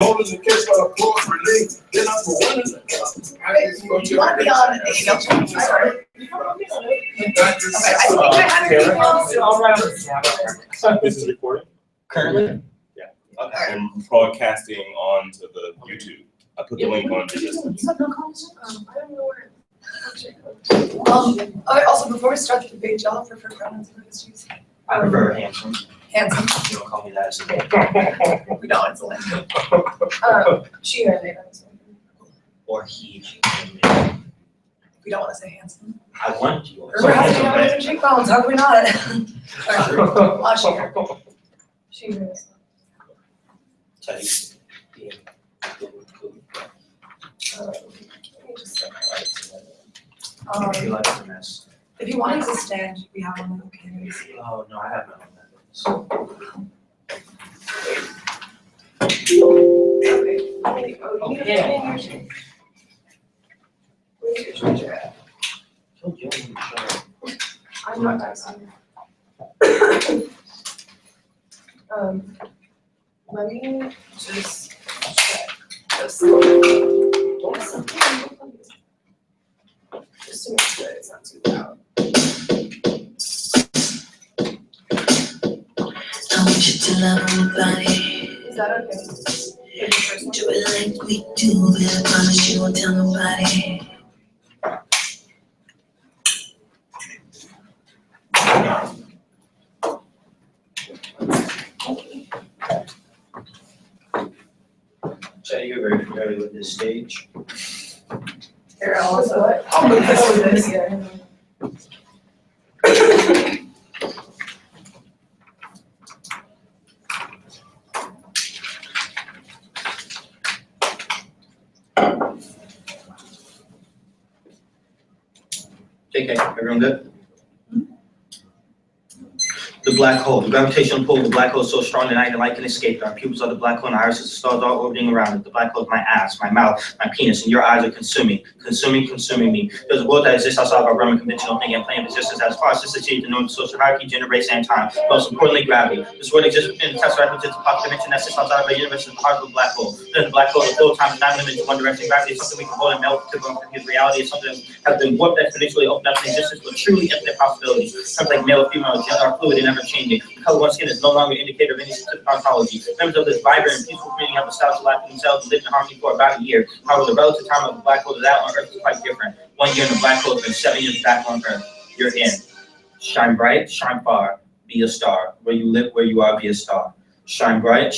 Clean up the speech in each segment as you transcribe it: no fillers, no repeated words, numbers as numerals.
Holders in case for a poor relief. Then I'm for one in the Do you want to be on it? Sorry. Okay, I think I have everything else. This is recording? Currently? Yeah. Okay. And broadcasting onto the YouTube. I put the link on the distance. I don't know where. Okay, also before we start the debate, y'all prefer pronouns or histories? I prefer handsome. Handsome. You don't call me that. We don't, it's a link. She or they don't. Or he. We don't want to say handsome. I want you. We're having amazing cheekbones, how can we not? She is. Tell you. Yeah. Let me just set my lights I feel together. like it's a mess. If you want it to stand, we have one, okay? Oh, no, I have none of that. Okay. Oh, you need to put it in your chair. Where's your charger at? Told you I need to show you. I'm not texting. Let me just check this. Just to make sure it's not too loud. I want you to love my body. Is that okay? Do it like we do, but I promise you won't tell nobody. Jay, you're very familiar with this stage. Here, I'll also, I'll move this over this here. JK, everyone good? The black hole. The gravitational pull of the black hole is so strong that neither light can escape it. Our pupils are the black hole and irises, the stars are orbiting around it. The black hole is my ass, my mouth, my penis, and your eyes are consuming me. There's a world that exists outside of our realm of conventional thinking and plane of existence that is far associated the norms of social hierarchy, gender, race, and time. Most importantly, gravity. This world exists within the tesseract, which is the pocket dimension that sits outside of our universe in the heart of the black hole. Then the black hole, the full time is not limited to one direction. Gravity is something we can hold and melt to his reality. Is something that has been warped exponentially, opened up in existence with truly infinite possibilities. Something like male, female, gender, or fluid and ever changing. The color of one's skin is no longer an indicator of any specific ontology. Members of this vibrant and peaceful community have established a life for themselves and lived in harmony for about a year. However, the relative time of the black hole to that on Earth is quite different. 1 year in the black hole has been 7 years back on Earth. You're in. Shine bright, shine far, be a star. Where you live, where you are, be a star. Shine bright,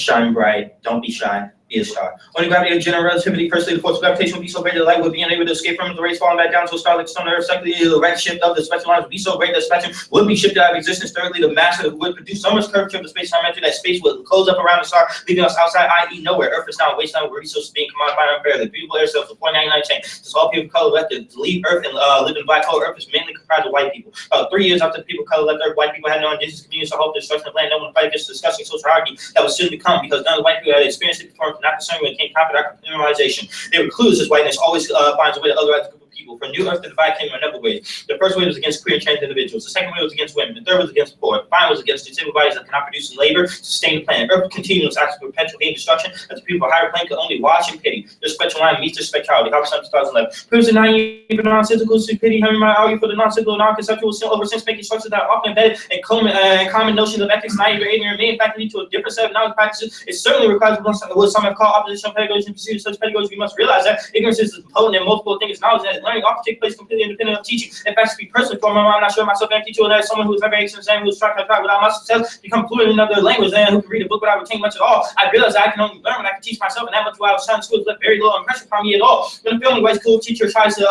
don't be shy. Be a star. When the gravity of general relativity, firstly, the force of gravitation would be so great that light would be unable to escape from the rays falling back down to a star like stone Earth. Secondly, the redshift of the spectrum lines would be so great that spectrum would be shifted out of existence. Thirdly, the mass would produce so much curvature of the space-time entry that space would close up around the star, leaving us outside, i.e. nowhere. Earth is now a wasteland where resources being commodified unfairly. Beautiful air cells with 499 chain. Just all people of color left to leave Earth and live in black hole. Earth is mainly comprised of white people. 3 years after the people of color left Earth, white people had no indigenous communities to hope the destruction of land. No one fight against the disgusting social hierarchy that was soon to come because none of the white people had experienced it before, not concerned when it came our criminalization. They were clues as whiteness always finds a way to otherwise a group of people. For New Earth, the divide came in another way. The first way was against queer and trans individuals. The second way was against women. The third was against the poor. The final was against disabled bodies that cannot produce in labor to sustain the planet. Earth continues acts of perpetual hate and destruction that the people of higher plane could only watch and pity. Their spectral line meets their spectrality. How 2011. Proves the naive and nonsensical stupidity, having my argue for the nonsensical, non-conceptual, over sense-making structures that are often embedded in common notions of ethics, naive or ignorant, may in fact lead to a different set of knowledge practices. It certainly requires what some have called oppositional pedagogy and pursuit of such pedagogy. We must realize that ignorance is as potent and multiple things as knowledge, and that learning often takes place completely independent of teaching. In fact, to be personally for my mom, I'm not sure myself and teacher, as someone who is never exam, who is trying to try without my success, become fluent in another language, and who can read a book without retaining much at all. I realized that I can only learn when I can teach myself, and that much while I was trying to school left very little impression upon me at all. When a family white school teacher tries to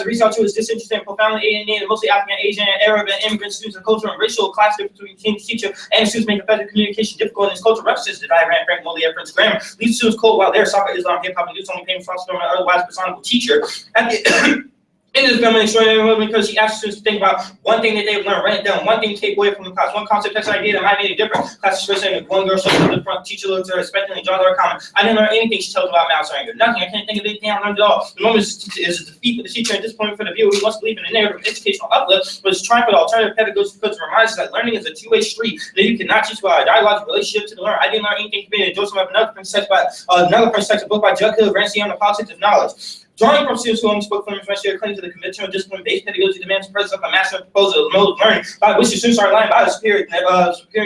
reach out to his disinterested and profoundly alienated, mostly African, Asian, Arab, and immigrant students of cultural and racial class difference between teacher and students make effective communication difficult in his cultural references. The diagram, Frank Molly, Reference grammar leads students cold while they're soccer, Islam, hip hop, and youth only paying for and otherwise personable teacher. In this demonstration, because he asked students to think about one thing that they've learned, write it down, one thing to take away from the class, one concept, text, idea that might be different. Class especially if one girl shows up to the front, teacher looks at her, expectantly draws her a comment. I didn't learn anything she tells about mouse or anger. Nothing. I can't think of anything I learned at all. The moment is a defeat for the teacher and disappointment for the viewer who must believe in the narrative of educational uplift, but it's trying for the alternative pedagogy because it reminds us that learning is a two-way street, that you cannot teach about a dialogical relationship to the learner. I didn't learn anything from being a Joseph of another Prince text, a book by Judge Hill, Rancy on the Politics of Knowledge. Drawing from students who spoke from information according to the conventional discipline-based pedagogy demands the presence of a master proposal of mode of learning by which the students are aligned by the superior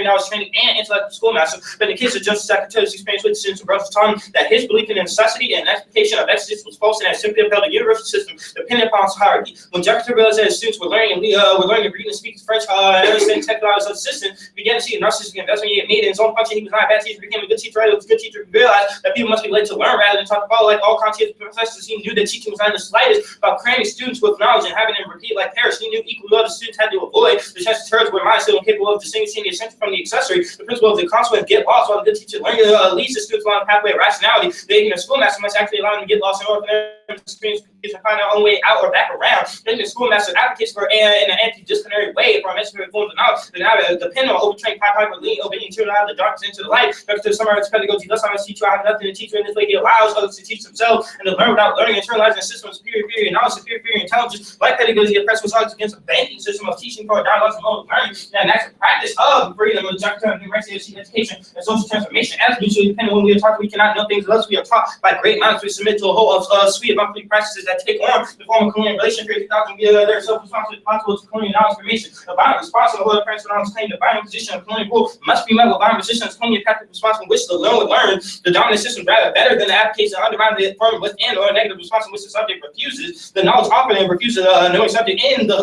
knowledge training and intellectual schoolmaster. But in the case of Justice Secretary's experience with the students, Brussels taught him that his belief in the necessity and expectation of exegesis was false and had simply upheld a universal system dependent upon hierarchy. When Jefferson realized that his students were learning to read and speak French and understand technological assistance, he began to see the narcissistic investment he had made in his own function. He was not a bad teacher, became a good teacher. Right? He was a good teacher. He realized that people must be led to learn rather than taught to follow. Like all conscientious professors, he knew that teaching was not the slightest about cramming students with knowledge and having them repeat like Paris. He knew equally well the students had to avoid the chance to turns where minds still incapable of distinguishing the essential from the accessory. The principle of the consequence get lost while the good teacher leads the students along the pathway of rationality. The ignorant schoolmaster must actually allow them to get lost in order for them to experience and find their own way out or back around. The ignorant schoolmaster advocates for in an anti-disciplinary way for emancipatory forms of knowledge that now depend on overtrained pipeline for leading obedience to out of the darkness into the light. Dr. Summarize pedagogy, thus I must teach you I have nothing to teach you in this way. He allows others to teach themselves and to learn without learning, internalizing a system of superior knowledge, superior intelligence. Like pedagogy, oppressed was argued against a banking system of teaching for a dialogue and mode of learning, and that's a practice of freedom, objective numeracy, education, and social transformation. As mutually dependent, when we are taught, we cannot know things unless we are taught by great minds. We submit to a whole suite of unfree practices that take on the form of colonial relation period 2000 they're self-responsible to colonial knowledge formation. The violent response to the whole French knowledge claim the violent position of colonial rule must be met with violent resistance, colonial practical response from which the learner would learn the dominant system rather better than the application undermining the affirmative within or a negative response in which the subject refuses the knowledge offered and refuses knowing subject in the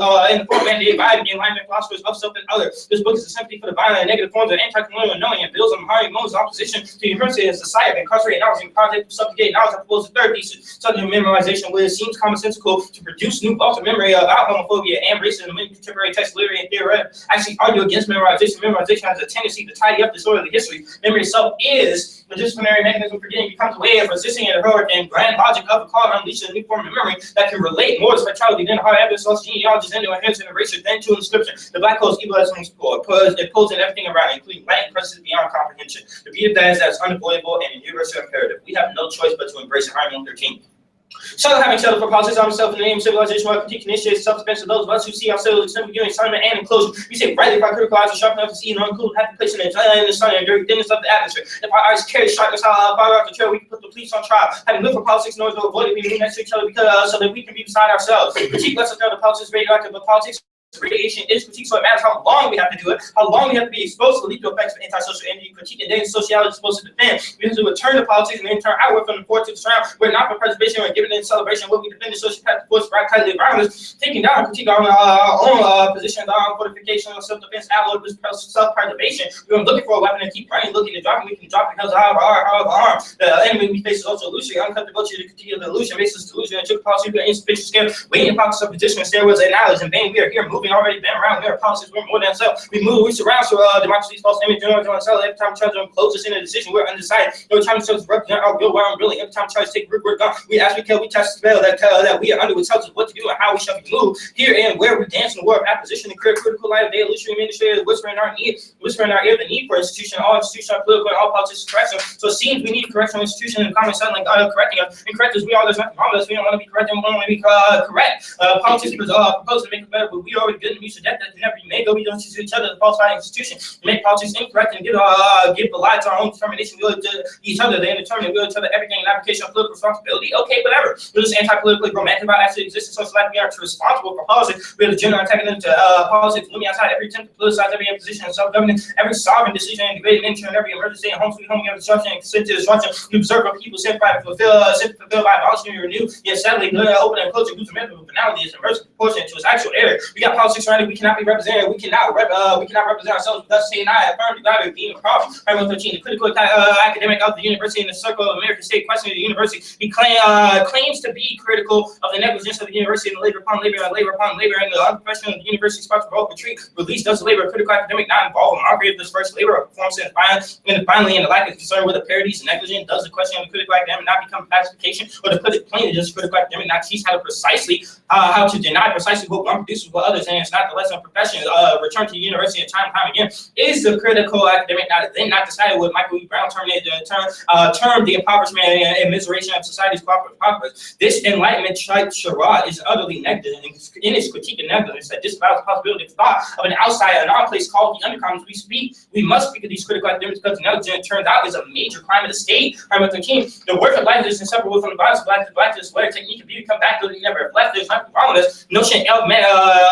form mandated by the enlightenment philosophers of self and other. This book is a sympathy for the violent and negative forms of anti-colonial knowing and builds on hiring modes of opposition to university as a society of incarcerated knowledge and project of subjugated knowledge. I propose a third thesis, subject of memorization, where it seems commonsensical to produce new thoughts of memory about homophobia and racism in contemporary text, literary, and theory. Actually argue against memorization. Memorization has a tendency to tidy up disorderly history. Memory itself is the disciplinary mechanism for getting becomes a way of resisting and heroic and grand logic of a call to unleash a new form of memory that can relate more to spectrality than hard evidence, lost genealogies, into inheritance and erasure than to inscription. The black hole's evil as an explorer, it pulls in everything around, including Latin presses beyond comprehension. The beauty of that is that it's unavoidable and a universal imperative. We have no choice but to embrace it. Harmony 13. So having settled for politics on himself in the name of civilization, while critique initiates self-defense of those of us who see ourselves as simple viewing, assignment, and enclosure. We say rightly if I critical eyes are sharp enough to see and uncool, have to place in the sun and dirty thinness of the atmosphere. If our eyes carry sharpness far out the trail, we can put the police on trial. Having lived for politics in order to avoid it, we move next to each other because so that we can be beside ourselves. Critique lets us know that politics is radioactive, but politics radiation is critique, so it matters how long we have to do it, how long we have to be exposed to the lethal effects of antisocial energy. Critique and then sociology is supposed to defend. We have to return to politics and then turn outward from the forward to the surround. We're not for preservation, we're giving in celebration. What we defend is social force, right, tightly violence, taking down critique on our own positions on fortification, self-defense, outlook, self-preservation. We were looking for a weapon and keep running, looking to drop it. We can drop it because of our arm. The enemy we face is also illusion. Uncut the virtue to critique of the illusion, basis delusion, and took policy to an insufficient scale, waiting pockets of position and stairwells and knowledge. In vain, we are here moving. Already been around. We are politics. We're more than self. We move. We surround. So democracy's false image. Every time we try to close us in a decision, we're undecided. Every time we try to represent our real, where I'm really. Every time we try to take root, we're gone. We ask, we kill, we test the spell that we are under, which tells us what to do and how we shall be moved. Here and where we dance in the war of apposition, the critical light of the illusory administrator, whispering in our ear the need for institution. All institutions are political and all politics is correction. So it seems we need correction institution and common sense like correcting us. And correct us, we all there's nothing wrong with us. We don't want to be corrected. We don't want to be correct. Politics propose to make it better, but we already good and we should that never be made, though we don't choose each other, the falsified institution, to make politics incorrect and give the lie to our own determination. We look to each other, they determine we look to everything in application of political responsibility. Okay, whatever. We're just anti-politically romantic about actually existing social life. We are responsible for politics. We are the general antagonist to politics, looming outside every attempt to politicize every imposition of self-governance, every sovereign decision and debate nature, and every emergency and home sweet home, every destruction and consent to destruction. We observe our people sent by fulfilled by abolishing and renew, yet sadly, open and closure, whose method of finality is inversely proportionate to its actual error. We got politics surrounding we cannot be represented. We cannot represent ourselves. Thus, say and I affirm the gravity of being a problem. Article 13. The critical academic of the university in the circle of American State questioning the university. He claims to be critical of the negligence of the university and the labor upon labor and the unprofessional of the university sponsored role retreat. Release does the labor critical academic not involve a mockery of this first labor of performance and finally in the lack of concern with the parodies and negligence. Does the question of the critical academic not become classification, or to put it plainly, does the critical academic not teach how to deny precisely what one produces with others, and it's not the lesson of profession. Return to the university time and time again. Is the critical academic not decided what Michael E. Brown termed the impoverishment and miseration of society's cooperative populace? This enlightenment charade is utterly negligent in its critique of negligence that disavows the possibility of thought of an outsider, an odd place called the undercommons. We must speak of these critical academics because negligence, it turns out, is a major crime of the state. Article 13. The work of life is inseparable from the violence of black to where technique of beauty come back to it never have left. There's nothing wrong with this. Notion of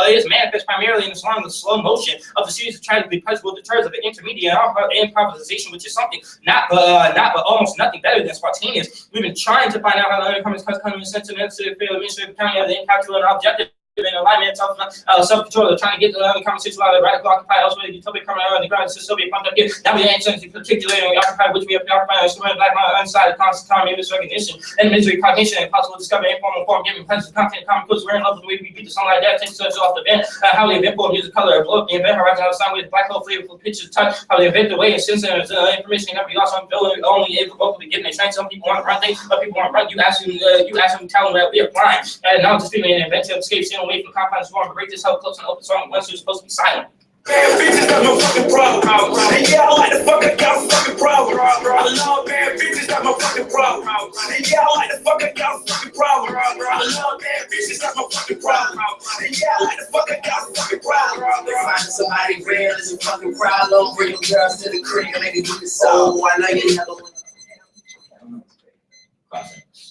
is manifest primarily in the slow motion of the series of tragically punishable deters of an intermediate improvisation, which is something not but almost nothing better than spontaneous. We've been trying to find out how the undercommons come in sense and necessary fail administrative county of the incalculable and objective in alignment, self-control. They're trying to get the conversation out of the radical occupied elsewhere, the utopic coming out of the ground, still be pumped up here. Now we ain't something particularly occupy which we have occupied instrument black undecided constant economy, misrecognition, and misery cognition, and possible discovery, informal form, giving presence, content, common codes, we're in love with the way we beat the sunlight, that takes us off the event, how they invent for music, color, blow up the event, horizon, outside with black hole flavor for pictures, touch, how they invent the way and sense information never be lost on building, only irrevocably given a chance. Some people want to run things, but people want to run. You ask them, tell them that we are blind. And now just feeling an invention of escape, staying away from confines, to break this hell close and open song once you're supposed to be silent. Bad bitches, that's my fucking problem. And yeah, I like the fuck, I got a fucking problem. I love bad bitches, that's my fucking problem. And yeah, I like the fuck, I got a fucking problem. I love bad bitches, that's my fucking problem. And yeah, I like the fuck, I got a fucking problem. Finding somebody real is a fucking problem. Bring them girls to the crib and they can do the soul. I know you never want.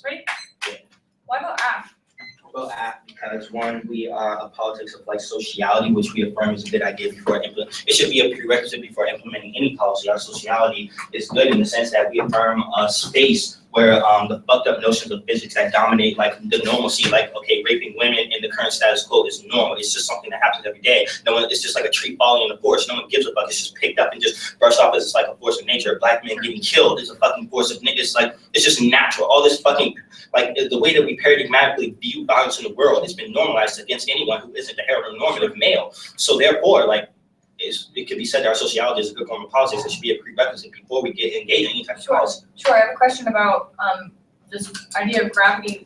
Ready? Why about app? Well, because one, we are a politics of like sociality, which we affirm is a good idea before it should be a prerequisite before implementing any policy. Our sociality is good in the sense that we affirm a space where the fucked up notions of physics that dominate like the normalcy, like okay, raping women in the current status quo is normal. It's just something that happens every day. No one, it's just like a tree falling in the forest. No one gives a fuck. It's just picked up and just brushed off as it's like a force of nature. Black men getting killed is a fucking force of niggas. Like it's just natural. All this fucking like the way that we paradigmatically view violence in the world has been normalized against anyone who isn't the heteronormative male. So therefore, like it can be said that our sociology is a good form of politics. It should be a prerequisite before we get engaged in any type of policy. Sure. I have a question about this idea of gravity.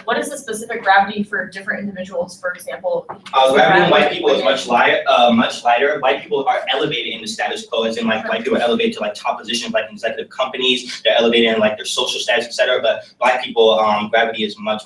What is the specific gravity for different individuals? For example, gravity in white people is much lighter. White people are elevated in the status quo, as in like white people are elevated to like top positions, like in executive companies. They're elevated in like their social status, etc. But black people, gravity is much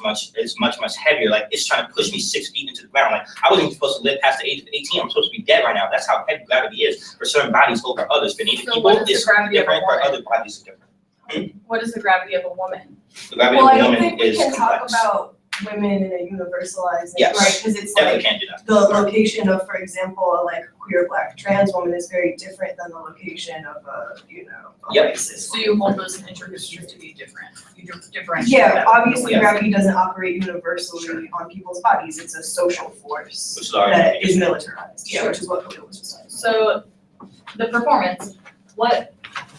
heavier. Like it's trying to push me 6 feet into the ground. Like I wasn't even supposed to live past the age of 18. I'm supposed to be dead right now. That's how heavy gravity is for certain bodies over others. For Native people, it's different. For other bodies, it's different. What is the gravity of a woman? The gravity of a woman think we is can complex. talk about women in a universalized, Yes, right? Because it's definitely like can't do that. the location of, for example, a like queer black trans woman is very different than the location of a, a Yep. racist. So you hold those interhistory to be different. You differentiate. Yeah, that. obviously Yes. gravity doesn't operate universally on people's bodies. It's a social force Which is our that is identification. militarized, Sure. which is what Khalil was just saying. So the performance,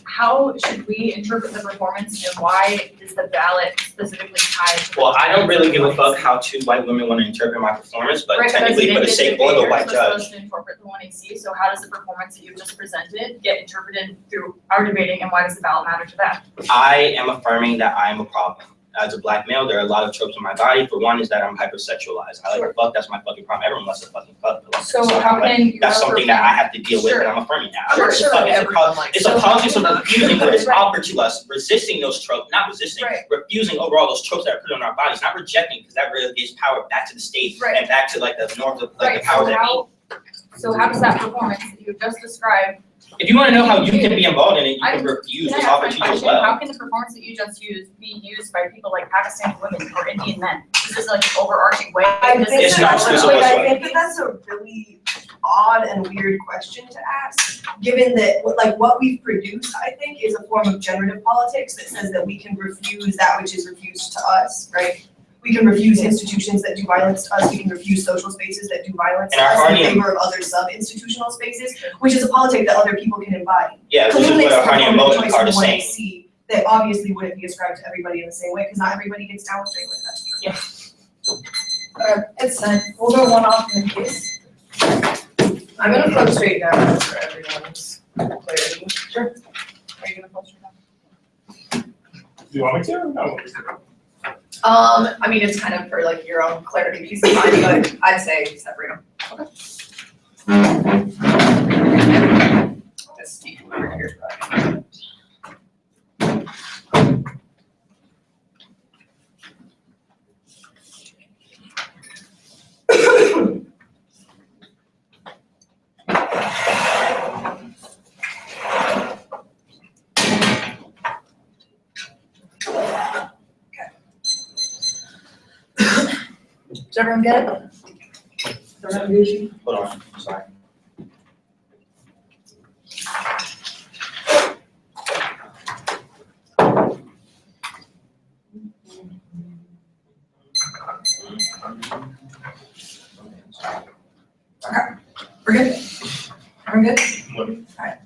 how should we interpret the performance and why is the ballot specifically tied to? Well, I don't really give a fuck how two white women want to interpret my performance, but Right, technically for the sake of the white we're judge. supposed to interpret the 1AC, so how does the performance that you've just presented get interpreted through our debating and why does the ballot matter to that? I am affirming that I am a problem. As a black male, there are a lot of tropes in my body. For one is that I'm hypersexualized. I like to fuck, that's my fucking problem. Everyone wants to fucking fuck. So I'm how like, can you? that's something that I have to deal with and I'm affirming that. Sure, It's a sure, fuck- it's a everyone po- likes It's a it. politics of refusing what is Right. offered to us, resisting those tropes, not resisting, Right. refusing overall those tropes that are put on our bodies, not rejecting, because that really gives power back to the state Right. and back to like the norms of like Right, the power so that be. how does that performance that you just described? If you want to know how you can be involved in it, you can refuse Can I what's ask offered my to you as question? well. How can the performance that you just used be used by people like Pakistani women or Indian men? This is like an overarching way. I This think is It's not exclusive like, I whatsoever. think that that's a really odd and weird question to ask, given that like what we've produced, I think, is a form of generative politics that says that we can refuse that which is refused to us, right? We can refuse institutions that do violence to us. We can refuse social spaces that do violence to And our us in Harnian- favor of other sub-institutional spaces, which is a politic that other people can embody. Yeah, which is what our Harnian Motion Choice card we is want to saying. see that obviously wouldn't be ascribed to everybody in the same way, because not everybody gets down with straight like that. It's sent. We'll go one off in case. I'm gonna flow straight down for everyone's clarity. Sure. Are you gonna flow straight down? Do you want me to? Or no? I mean, it's kind of for like your own clarity, peace of mind, but I'd say separate them. Okay. Let's see over here. Does everyone get it? Hold on, I'm sorry. We're good? Everyone good? Alright.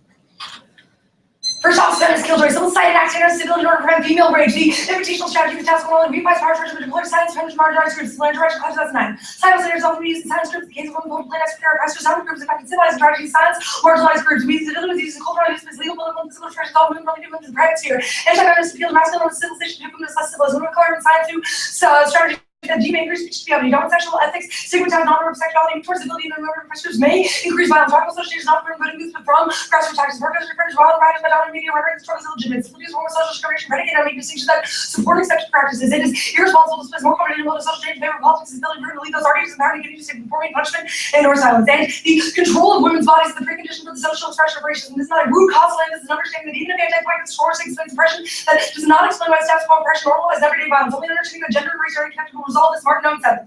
First off, feminist killjoy, civil society and acts civility in order to prevent female rage. The invitational strategy, the task of only revives power structure, but deploys silence, feminist marginalized groups, land direction, class 2009. Silence leaders often used in silence groups, the case of women, plan extra oppressors, silent groups, affecting civilized and tragedy, silence, marginalized groups. We use civility used in cultural use, legal, political, and civil expressions, all women, probably women in the private sphere. Anti-feminist appeal to masculine, civilization, feminist, less civilized, women of color, and science through strategy. Demon increase speech to reality, non-sexual ethics, stigmatize non-normative sexuality, towards ability and non-normative pressures may increase violence. Radical associations not promoting youth from grassroots tactics, workers, reference, violent writers, by dominant media, rendering the struggle is illegitimate. Civilities, form of social discrimination, predicated on making distinctions that support accepted practices. It is irresponsible to displace more common motive social change in favor of politics, ability to lead those arguments, and power to continue to performing punishment and or silence. And the control of women's bodies is the precondition for the social expression of racism. This is not a root cause of this is an understanding that even if anti-black discourse explains oppression, that does not explain why status quo oppression normalizes everyday violence. Only understanding that gender and race are inconnected will resolve this smart known set.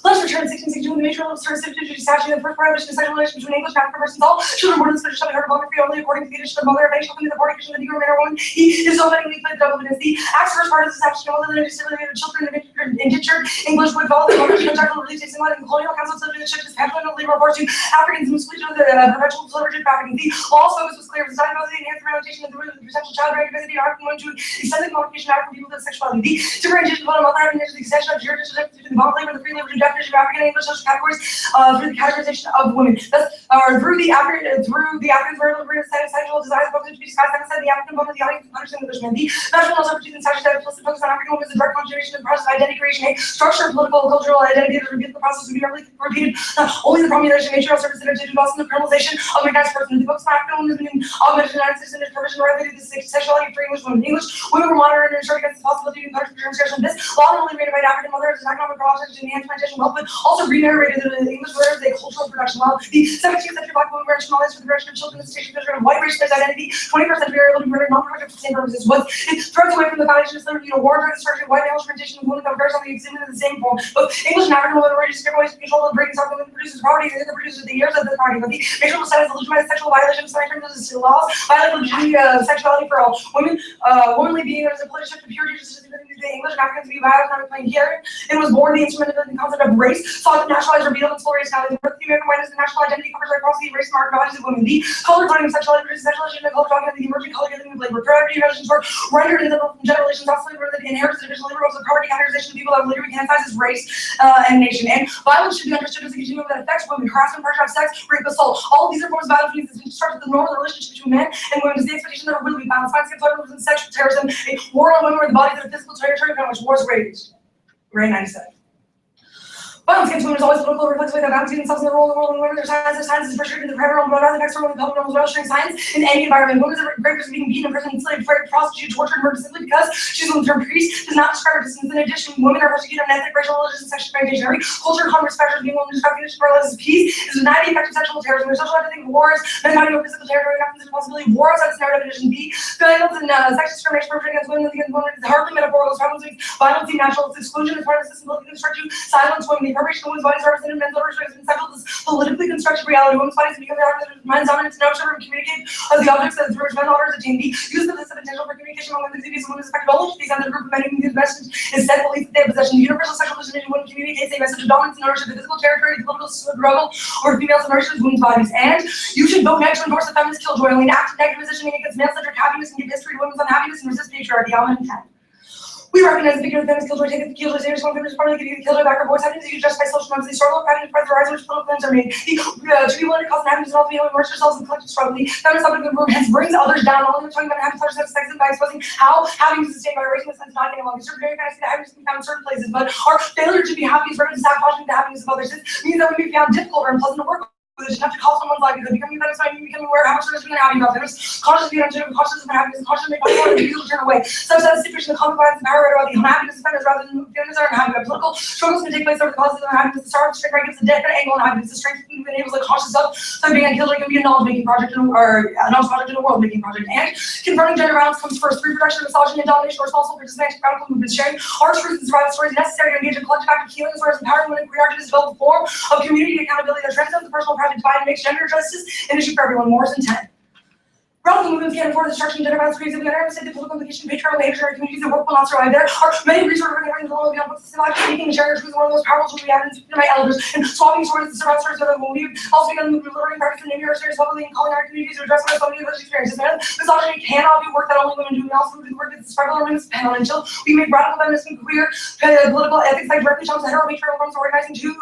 Let's return 1662 when the major level started statute, the first prohibition of sexual relation between English and African persons. All children born in this country shall be heard of free only according to the edition of the mother of any shall be the body of the Negro man or woman. He is so many weak played double witness. The act's first part of this establishment of the disability of children indentured English would follow the mother's contractual release takes in line in the colonial council of the shift is patriotic of labor force to Africans and split of the perpetual delivery of Africans. The law's focus was clear. Design both the enhanced rehabilitation of the potential child capacity of African women to extend the modification of African people with sexuality. The differentiation of mother having the extension of jurisdiction between the bond labor and the free labor definition of African and English social categories through the categorization of women. Thus, through the Africans vertical sexual desires both to be discussed outside the African bone of the audience understand Englishmen. The national also opportunities and statutes that implicit focus on African women is a direct contribution to the process of identity creation, a structure, political, cultural identity that reveals the process of being repeated not only the formulation, nature, service, and the loss and the criminalization of recognized person. The books on African women in augmented United States and their provision related to the sexuality for English women. English women were monitored and ensured against the possibility of transgression. This law not only rated by African mothers as economic project and enhanced plantation wealth, but also reiterated that the English word is a cultural production. While the 17th century black women were instrumentalized for the direction of children in the station of white race-based identity, 21st century are able to murder non-productive for the same purposes. Was it throws away from the foundation of slavery, war during the structure of white male fermentation of women that bears on the exhibit in the same form. Both English and African women were used to ways to control the breaking stock women produces property and the producers the years of the party. But the major science legitimized sexual violations, terms of laws, violating sexuality for all women, womanly being as a political purity, just the English and Africans to be violent, not playing here. It was born the instrument of the concept of race, sought to nationalize, reveal, and full race now. The American white is the national identity covers across the race mark bodies of women. The color coding of sexuality produces sexualization and color document the emerging color giving of labor. Priority relations were rendered in the general relations, also labor that inherits the additional labor of the priority categorization of people that later became emphasized as race and nation. And violence should be understood as a continuum that affects women, harassment, pressure of sex, rape, assault. All of these are forms of violence means it's constructed the normal relationship between men and women is the expectation that there will be violence, violence against women, and sexual terrorism, a war on women where the bodies are physical territory upon which wars raged. We're in 97. Violence against women is always political, reflects the way that balancing themselves in the role of the world and women. Their science is restricted to the private realm, but other effects are only public realms, registering science in any environment. Women are great for being beaten, imprisoned, enslaved, raped, prostituted, tortured, murdered simply because she's a term priest does not describe her distance. In addition, women are persecuted on ethnic, racial, religious, and sexual orientation. Every culture, converse, factors being women described as paralysis of peace is denied the effect of sexual terrorism. There's social identity of wars, men fighting over physical territory, not considered possibility of war outside this narrow definition. B. Violence and sex discrimination perpetrated against women is hardly metaphorical. Violence seems natural. Its exclusion is part of the system built to construct to silence women. The appropriation of women's bodies represented men's orders has been settled as politically constructed reality. Women's bodies become the object of men's dominance, no sugar, and communicate as the objects that through which men orders attain the use of this potential for communication among women's duties and women's effective only to the extent that a group of men who use message is said belief that they have possession of universal sexual position when communicates a message of dominance and ownership of the physical territory, the political struggle, or female submersion of women's bodies. And you should vote next to endorse the feminist killjoy, only an active negative positioning against male-centric happiness and give history to women's unhappiness and resist patriarchy. I'm intent. We recognize the figure of the feminist killjoy, take the killjoy seriously, one feminist party, give you the killjoy back, our voice happiness, you justify social norms, they struggle, fighting to spread the rise which political plans are made. To be willing to cause an happiness and ultimately immerse yourselves in collective struggle. The feminist object of the hence brings others down, only talking about happiness, pleasure, sex, and by exposing how happiness is sustained by raising the sense of not getting along. It's very fantasy that happiness can be found in certain places, but our failure to be happy is rather sabotaging the happiness of others. This means that we may be found difficult or unpleasant to work with. It's enough to call someone's life because becoming satisfied, becoming aware of how much stress we're having about feminists, conscious of the uncertainty, conscious of happiness, conscious of making one people turn away. Such that the situation of common violence and power about the unhappiness of feminists rather than feminists are unhappy. Political struggles can take place over the causes of unhappiness. The star of the strength gives a definite angle on happiness. The strength enables a conscious of so being a killer can be a knowledge-making project or a knowledge project and a world-making project. And confronting gender violence comes first. Reproduction, misogyny, and domination are responsible for dismantling radical movements. Sharing our truths and survival stories necessary to engage in collective act of healing as well as empowering women. Queer activists develop a form of community accountability that transcends the personal private divide and makes gender justice an issue for everyone. More than 10. Radical movements can't afford the destruction of gender violence creates the the political implication, patriarchal behavior in communities that work will not survive. There are many resources regarding the beyond books, symbolic speaking, and sharing our truths. One of the most powerful tools we have is my elders and swapping stories to survive stories that we also begun the movement of learning practice and naming our stories publicly and calling our communities to address our so many of those experiences. Man, misogyny cannot be work that only women do. We also do the work that survival women's depend on until we make radical feminist and queer political ethics that directly challenge the heteropatriarchal forms of organizing to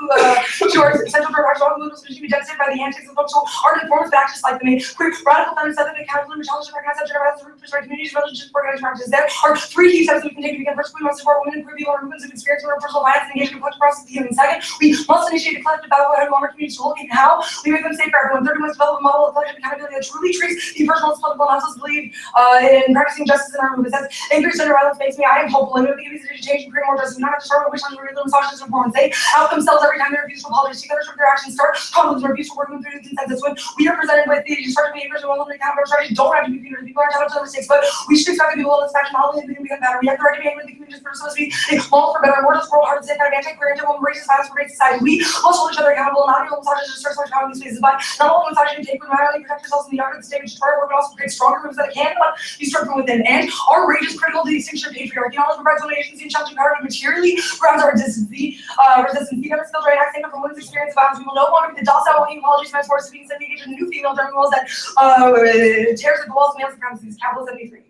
our central to our struggle movements which should be devastated by the antics of functional art and forms of actions like the made queer radical feminist ethic and accountability challenge to recognize that gender violence and for communities, relationships, organized practices. There are 3 key steps that we can take to begin. First, we must support women and queer people and movements of experience with personal violence and engage in collective process of healing. Second, we must initiate a collective battle how we want our communities to look and how we make them safe for everyone. Third, we must develop a model of collective accountability that truly treats the personal and political and also believe in practicing justice in our movements. As increased gender violence makes me, I am hopeful and we will give you to change and create more justice. We not have to start with which ones are little misogynists and performance. They out themselves every time they refuse to apologize. Take ownership of their actions, start conflicts and refuse to work through the consensus. When we are presented with the destructive behaviors and ultimately accountable strategies, don't have to be viewed. People are entitled to their mistakes, but we should expect the people in this faction not only to become better. We have the right to be angry with the community for supposed to be a model for better, more just world hard to say kind of anti-queer, anti-woman, racist, violence for great society. We must hold each other accountable and not be misogynists just start power in these spaces, but not only misogyny take, but not only protect yourselves in the art of the stage, destroy our work, but also create stronger movements that can but be struck from within. And our rage is critical to the extinction of patriarchy. Knowledge provides one agency and challenging power to materially grounds our resistance. The feminist skills right act from women's experience of violence. We will no longer be the docile walking apologies meant for us to be engaged in a new female during walls that tears at the walls of male supremacy. Capital 73.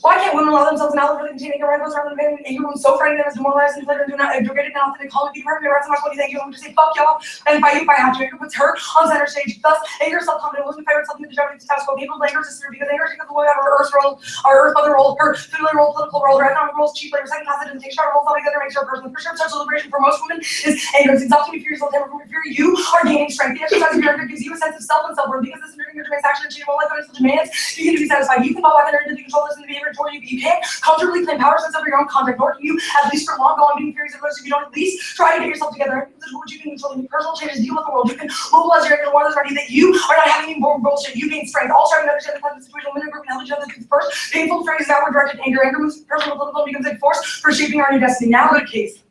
Why can't women allow themselves an outlet for the containing rivals rather than anger women so frightening them as demoralized and flattered and do not degraded and authentic calling people her so much what do you think you want to say fuck y'all and fight you if I have to. Anger puts her on center stage. Thus, anger is self-confident. Women fight herself in the job of the status quo. People's anger is sister because anger takes the woman out of her earth role, our earth mother role, her family role, political role, her economic roles, cheap labor, second class, and take shot roles all together makes her a person. The first step to liberation for most women is anger. It's exhausting to fear yourself, from fear you are gaining strength. The exercise of your anger gives you a sense of self and self-worth because this enduring your demands action and change all life under demands. You can be satisfied. You can fall back under the control of the behavior toward you. You can't comfortably claim power sense over your own conduct, nor can you, at least for long, go on being furious at others if you don't at least try to get yourself together. What you can control, personal changes, deal with the world. You can mobilize your anger to one of those ready that you are not having any more bullshit. You gain strength. All striving to understand the collective situation, women group, and help each other through first. Painful phrases, outward directed anger. Anger moves personal, political, and becomes a force for shaping our new destiny. Now, good case.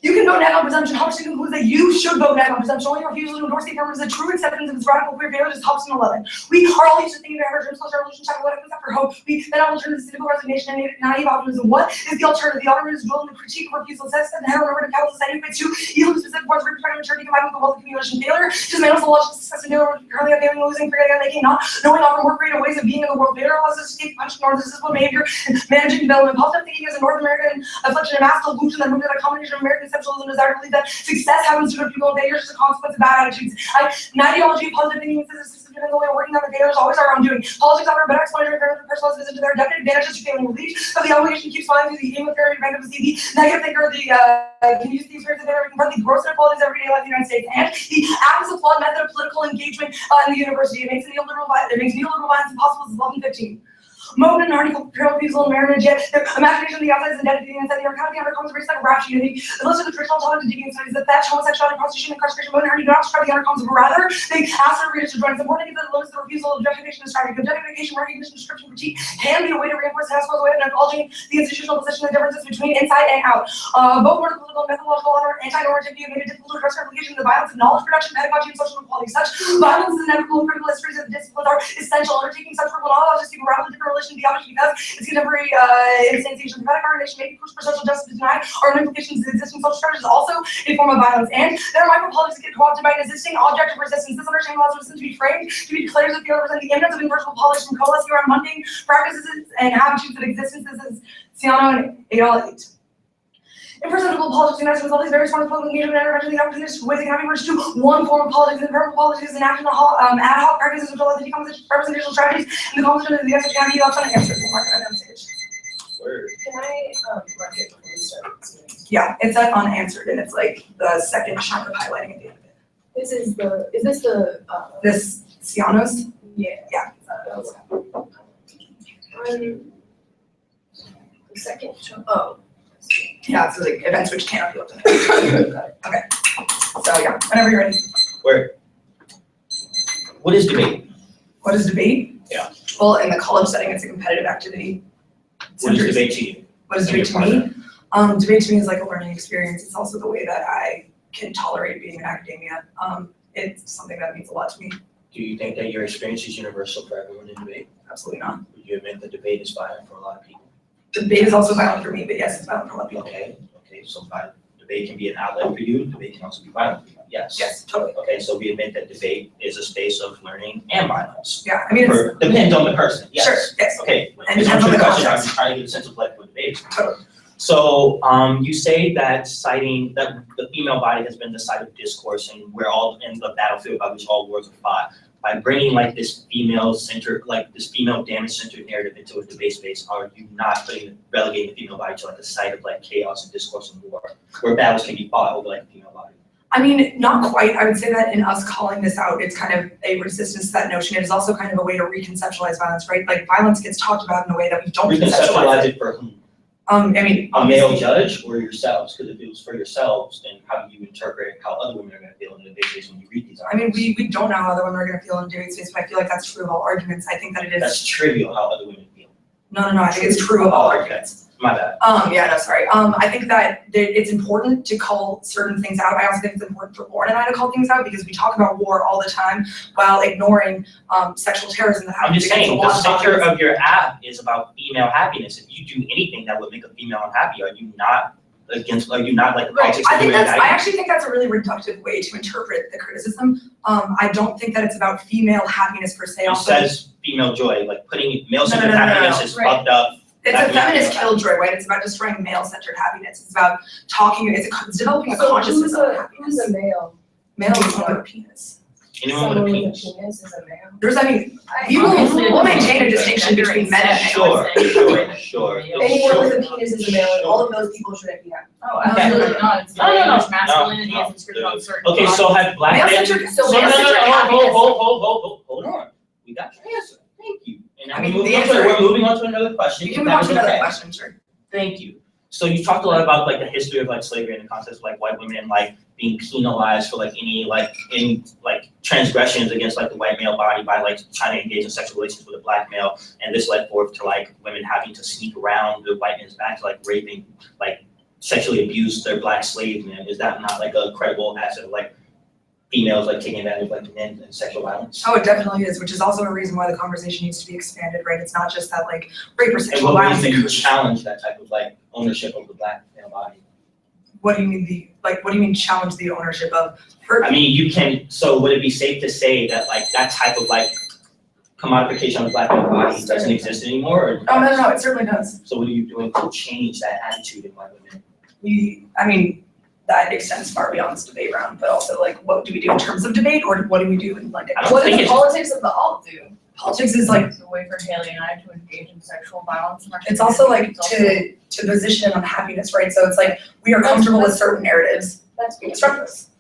You can vote now on presumption. Hobson concludes that you should vote now on presumption. Only refusal to endorse the affirmative is a true acceptance of its radical queer failure is Hobson 11. We are all used to thinking about our dreams, plus our revolution, type of what except for hope. We then alternative to cynical resignation and naive optimism. What is the alternative? The alternative is will and the critique of refusal says that the heteronormative capital society equates to even specific points of reproductive maturity combined with the wealth accumulation failure. Just manages the logical success and currently failing, losing, forgetting, and making, not knowing often more creative ways of being in the world. Failure allows us to escape punch norms, discipline behavior, and managing development. Positive thinking is a North American affliction, a mass delusion that moved at a combination of American conceptualism and desire to believe that success happens to good people and failure is a consequence of bad attitudes. An ideology of positive thinking says the system the way of working on the failures always our own doing. Politics offer a better explanation of personal vision to their definite advantages to failing relief, but the obligation keeps falling through the game of failure and bankruptcy. The negative thinker, can use the experience of failure to confront the gross inequalities of everyday life in the United States. And the act is a flawed method of political engagement in the university. It makes neoliberal violence impossible as 1115. Moan and hardy refusal and marriage, yet their imagination of the outside is identity inside the account of the undercomes of race like rap unity. The list of the traditional tolerant deviant studies that theft, homosexuality, prostitution, incarceration, moan and hardy do not describe the undercomes of rather they ask their readers to join. It's important to get the list of refusal, objectification, and striving. Objectification, recognition, description, critique can be a way to reinforce the house way of acknowledging the institutional position and differences between inside and out. Both were political and methodological honor, anti-normativity, made it difficult to address replication of the violence of knowledge production, pedagogy, and social inequality. Such violence is inevitable and critical histories of the disciplines are essential. Undertaking such work will not allow us to see a radically different relation to the object because its contemporary instantiation of prophetic ordination may be pushed for social justice to deny our implications of existing social structures is also a form of violence. And there are micropolitics that get co-opted by an existing object of resistance. This understanding allows citizens to be framed to be declared that they represent the imminence of invertible politics from coalescing around mundane practices and habitudes of existence. This is Ciano and Adol 8. Imperceptible politics in essence, all these various forms of public engagement and intervention, the opportunities to ways can be merged to one form of politics. And imperceptible politics is an action of ad hoc practices which allow the decomposition of representational strategies and the composition of the answer can be left unanswered. Word. Can I, mark it before we start? Yeah, it's at unanswered, and it's like the second chunk of highlighting at the end of it. This is the, is this the, This Ciano's? yeah. Yeah. The second chunk, oh. Yeah, it's like events which cannot be looked at. Okay. So yeah, whenever you're ready. Word. What is debate? What is debate? Yeah. Well, in the college setting, it's a competitive activity. What is debate to you? What is debate to me? Debate to me is like a learning experience. It's also the way that I can tolerate being in academia. It's something that means a lot to me. Do you think that your experience is universal for everyone in debate? Absolutely not. Would you admit that debate is violent for a lot of people? Debate is also violent for me, but yes, it's violent for a lot of people. Okay, so debate can be an outlet for you, debate can also be violent for you, yes? Yes, totally. Okay, so we admit that debate is a space of learning and violence. Yeah, I mean, it's, Depends on the person, yes. sure, yes. Okay. And depends on the question, I'm context. trying to get a sense of like what debate is. Totally. So, you say that citing that the female body has been the site of discourse and we're all in the battlefield by which all wars are fought. By bringing like this female-centered, like this female damage-centered narrative into a debate space, are you not relegating the female body to like a site of like chaos and discourse and war, where battles can be fought over like the female body? I mean, not quite. I would say that in us calling this out, it's kind of a resistance to that notion. It is also kind of a way to reconceptualize violence, right? Like violence gets talked about in a way that we don't Reconceptualize it for whom? I mean, A male judge or yourselves? Because if it was for yourselves, then how do you interpret how other women are going to feel in the debate space when you read these I mean, articles? we don't know how other women are going to feel in debate space, but I feel like that's true of all arguments. I think that it is. That's trivial how other women feel. No, I think it's true of all arguments. My bad. Yeah, no, sorry. I think that it's important to call certain things out. I also think it's important for Lauren and I to call things out because we talk about war all the time while ignoring sexual terrorism that I'm happens just against saying, a lot the of center bodies. of your app is about female happiness. If you do anything that would make a female unhappy, are you not like the Right. politics of the I actually think that's a really reductive way to interpret the criticism. I don't think that it's about female happiness per se. It Also, says female joy, like putting male-centered No, happiness is right. fucked up. it's a feminist killjoy, right? It's about destroying male-centered happiness. It's about talking. It's developing a consciousness of happiness. Who's a male? Male is one with a penis. Anyone with a Someone penis? is a male. There's, we'll maintain a distinction between men and male. Sure. Anyone with a penis is a male, and all of those people shouldn't be happy. Oh, absolutely not. It's No, no, very no, much masculinity no, is inscripted on certain. Okay, so have black men? Male-centered, So No, male-centered happiness. hold on. We got your answer. Thank you. And now I mean, we're moving on to another question. You can That move on was to another okay. question, sure. Thank you. So you talked a lot about like the history of like slavery and the concept of like white women like being penalized for like any transgressions against like the white male body by like trying to engage in sexual relations with a black male, and this led forth to like women having to sneak around the white man's back to like raping, like sexually abuse their black slave men. Is that not like a credible asset of like females like taking advantage of like men and sexual violence? Oh, it definitely is, which is also a reason why the conversation needs to be expanded, right? It's not just that like rape or And sexual what ways violence. do you occurs. challenge that type of like ownership of the black male body? What do you mean what do you mean challenge the ownership of her? I mean, you can, so would it be safe to say that like that type of like commodification of the black male body doesn't exist anymore? Or Oh, no, it certainly does. So what are you doing to change that attitude in white women? That extends far beyond this debate round, but also like, what do we do in terms of debate, or what do we do in like, I don't What think does it's- the politics of the alt do? politics is like, It's a way for Haley and I to engage in sexual violence in our it's also like community. It's also- to position on happiness, right? So it's like, we are comfortable with certain narratives. That's being Instruct us.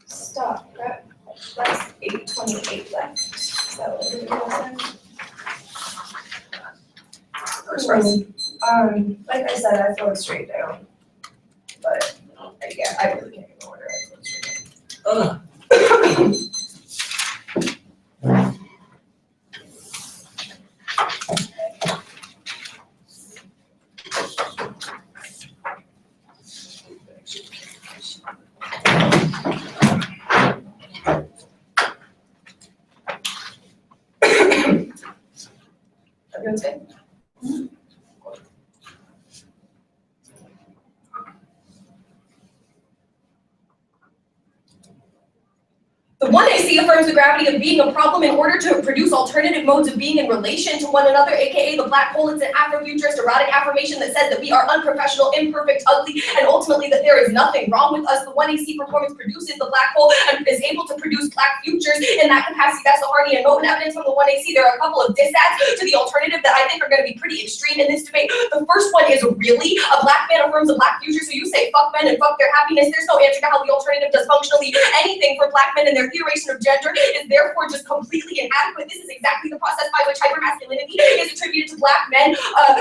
Stop, right? That's 8:28 left. So, like I said, I float straight down. But, yeah, I really can't even order. I float straight down. Everyone's good? The 1AC affirms the gravity of being a problem in order to produce alternative modes of being in relation to one another, aka the black hole is an Afrofuturist erotic affirmation that says that we are unprofessional, imperfect, ugly, and ultimately that there is nothing wrong with us. The 1AC performance produces the black hole and is able to produce black futures in that capacity. That's the Hardy and Moten evidence from the 1AC. There are a couple of dissads to the alternative that I think are going to be pretty extreme in this debate. The first one is really a black man affirms a black future, so you say fuck men and fuck their happiness. There's no answer to how the alternative does functionally anything for black men and their iteration of gender is therefore just completely inadequate. This is exactly the process by which hypermasculinity is attributed to black men,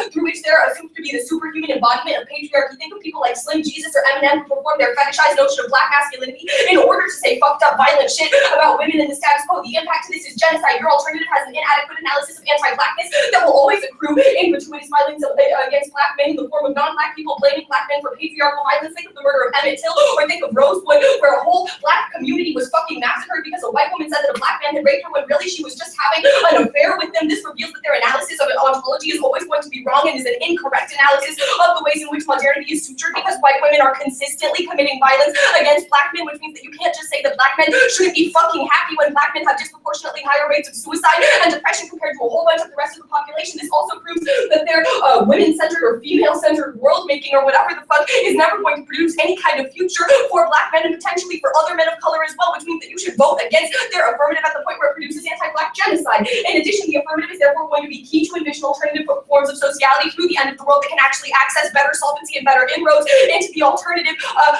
through which they're assumed to be the superhuman embodiment of patriarchy. Think of people like Slim Jesus or Eminem who perform their fetishized notion of black masculinity in order to say fucked up violent shit about women in the status quo. The impact to this is genocide. Your alternative has an inadequate analysis of anti-blackness that will always accrue in gratuitous violence against black men in the form of non-black people blaming black men for patriarchal violence. Think of the murder of Emmett Till, or think of Rosewood, where a whole black community was fucking massacred because a white woman said that a black man had raped her when really she was just having an affair with them. This reveals that their analysis of ontology is always going to be wrong and is an incorrect analysis of the ways in which modernity is sutured, because white women are consistently committing violence against black men, which means that you can't just say that black men shouldn't be fucking happy when black men have disproportionately higher rates of suicide and depression compared to a whole bunch of the rest of the population. This also proves that their women-centered or female-centered world-making or whatever the fuck is never going to produce any kind of future for black men and potentially for other men of color as well, which means that you should vote against their affirmative at the point where it produces anti-black genocide. In addition, the affirmative is therefore going to be key to envision alternative forms of sociality through the end of the world that can actually access better solvency and better inroads into the alternative,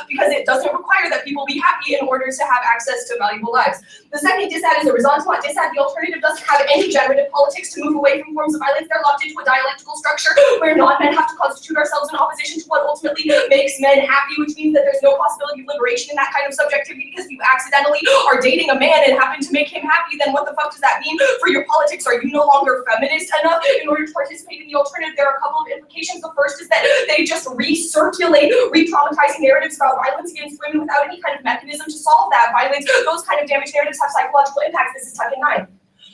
because it doesn't require that people be happy in order to have access to valuable lives. The second dissad is a horizontal dissad. The alternative doesn't have any generative politics to move away from forms of violence. They're locked into a dialectical structure where non-men have to constitute ourselves in opposition to what ultimately makes men happy, which means that there's no possibility of liberation in that kind of subjectivity, because if you accidentally are dating a man and happen to make him happy, then what the fuck does that mean for your politics? Are you no longer feminist enough in order to participate in the alternative? There are a couple of implications. The first is that they just recirculate re-traumatizing narratives about violence against women without any kind of mechanism to solve that violence. Those kind of damaged narratives have psychological impacts. This is Tucking 9.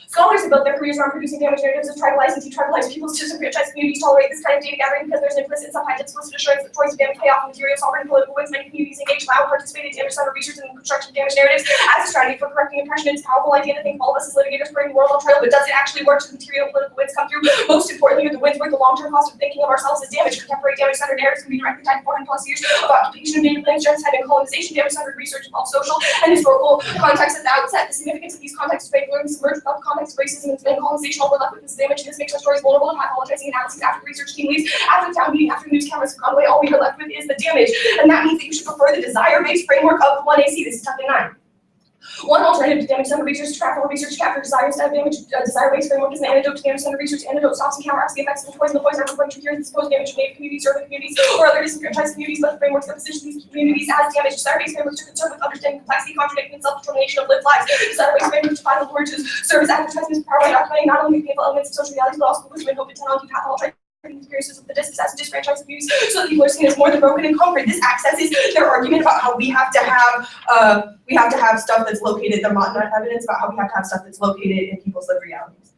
Scholars have built their careers around producing damaged narratives of tribalized and detribalized peoples to disenfranchise communities tolerate this kind of data gathering because there's an implicit, sometimes explicit assurance that choice of damage payoff in theory of sovereign political wins. Many communities engage loud, participated in damage center research and the construction of damaged narratives as a strategy for correcting oppression. It's a powerful idea to think all of us as litigators putting the world on trial, but does it actually work? Does material political wins come through? Most importantly, are the wins worth the long-term cost of thinking of ourselves as damage? Contemporary damage-centered narratives can be directly tied to 400+ years of occupation of native lands, genocide, and colonization. Damage-centered research involves social and historical contexts at the outset. The significance of these contexts is regularly submerged without the context of racism and colonization overlap with this damage. This makes our stories vulnerable and hypothesizing analyses after the research team leaves, after the town meeting, after the news cameras have gone away. All we are left with is the damage, and that means that you should prefer the desire-based framework of the 1AC. This is Tucking 9. One alternative to damage center research, to track research, capture desires to have damage, desire-based framework is an antidote to damage center research. Antidote stops and counteracts the effects of the poison. The poison are going to cure the supposed damage to native communities, urban communities, or other disenfranchised communities, but the frameworks that position these communities as damaged. Desire-based frameworks to concern with understanding complexity, contradicting, and self-determination of lived lives. Desire-based frameworks to find the word to serve as advertisements power by documenting not only the painful elements of social realities, but also the wisdom and hope and technology path all experiences of the disenfranchised communities, so that people are seen as more than broken and conquered. This accesses their argument about how we have to have stuff that's located, the not evidence about how we have to have stuff that's located in people's lived realities.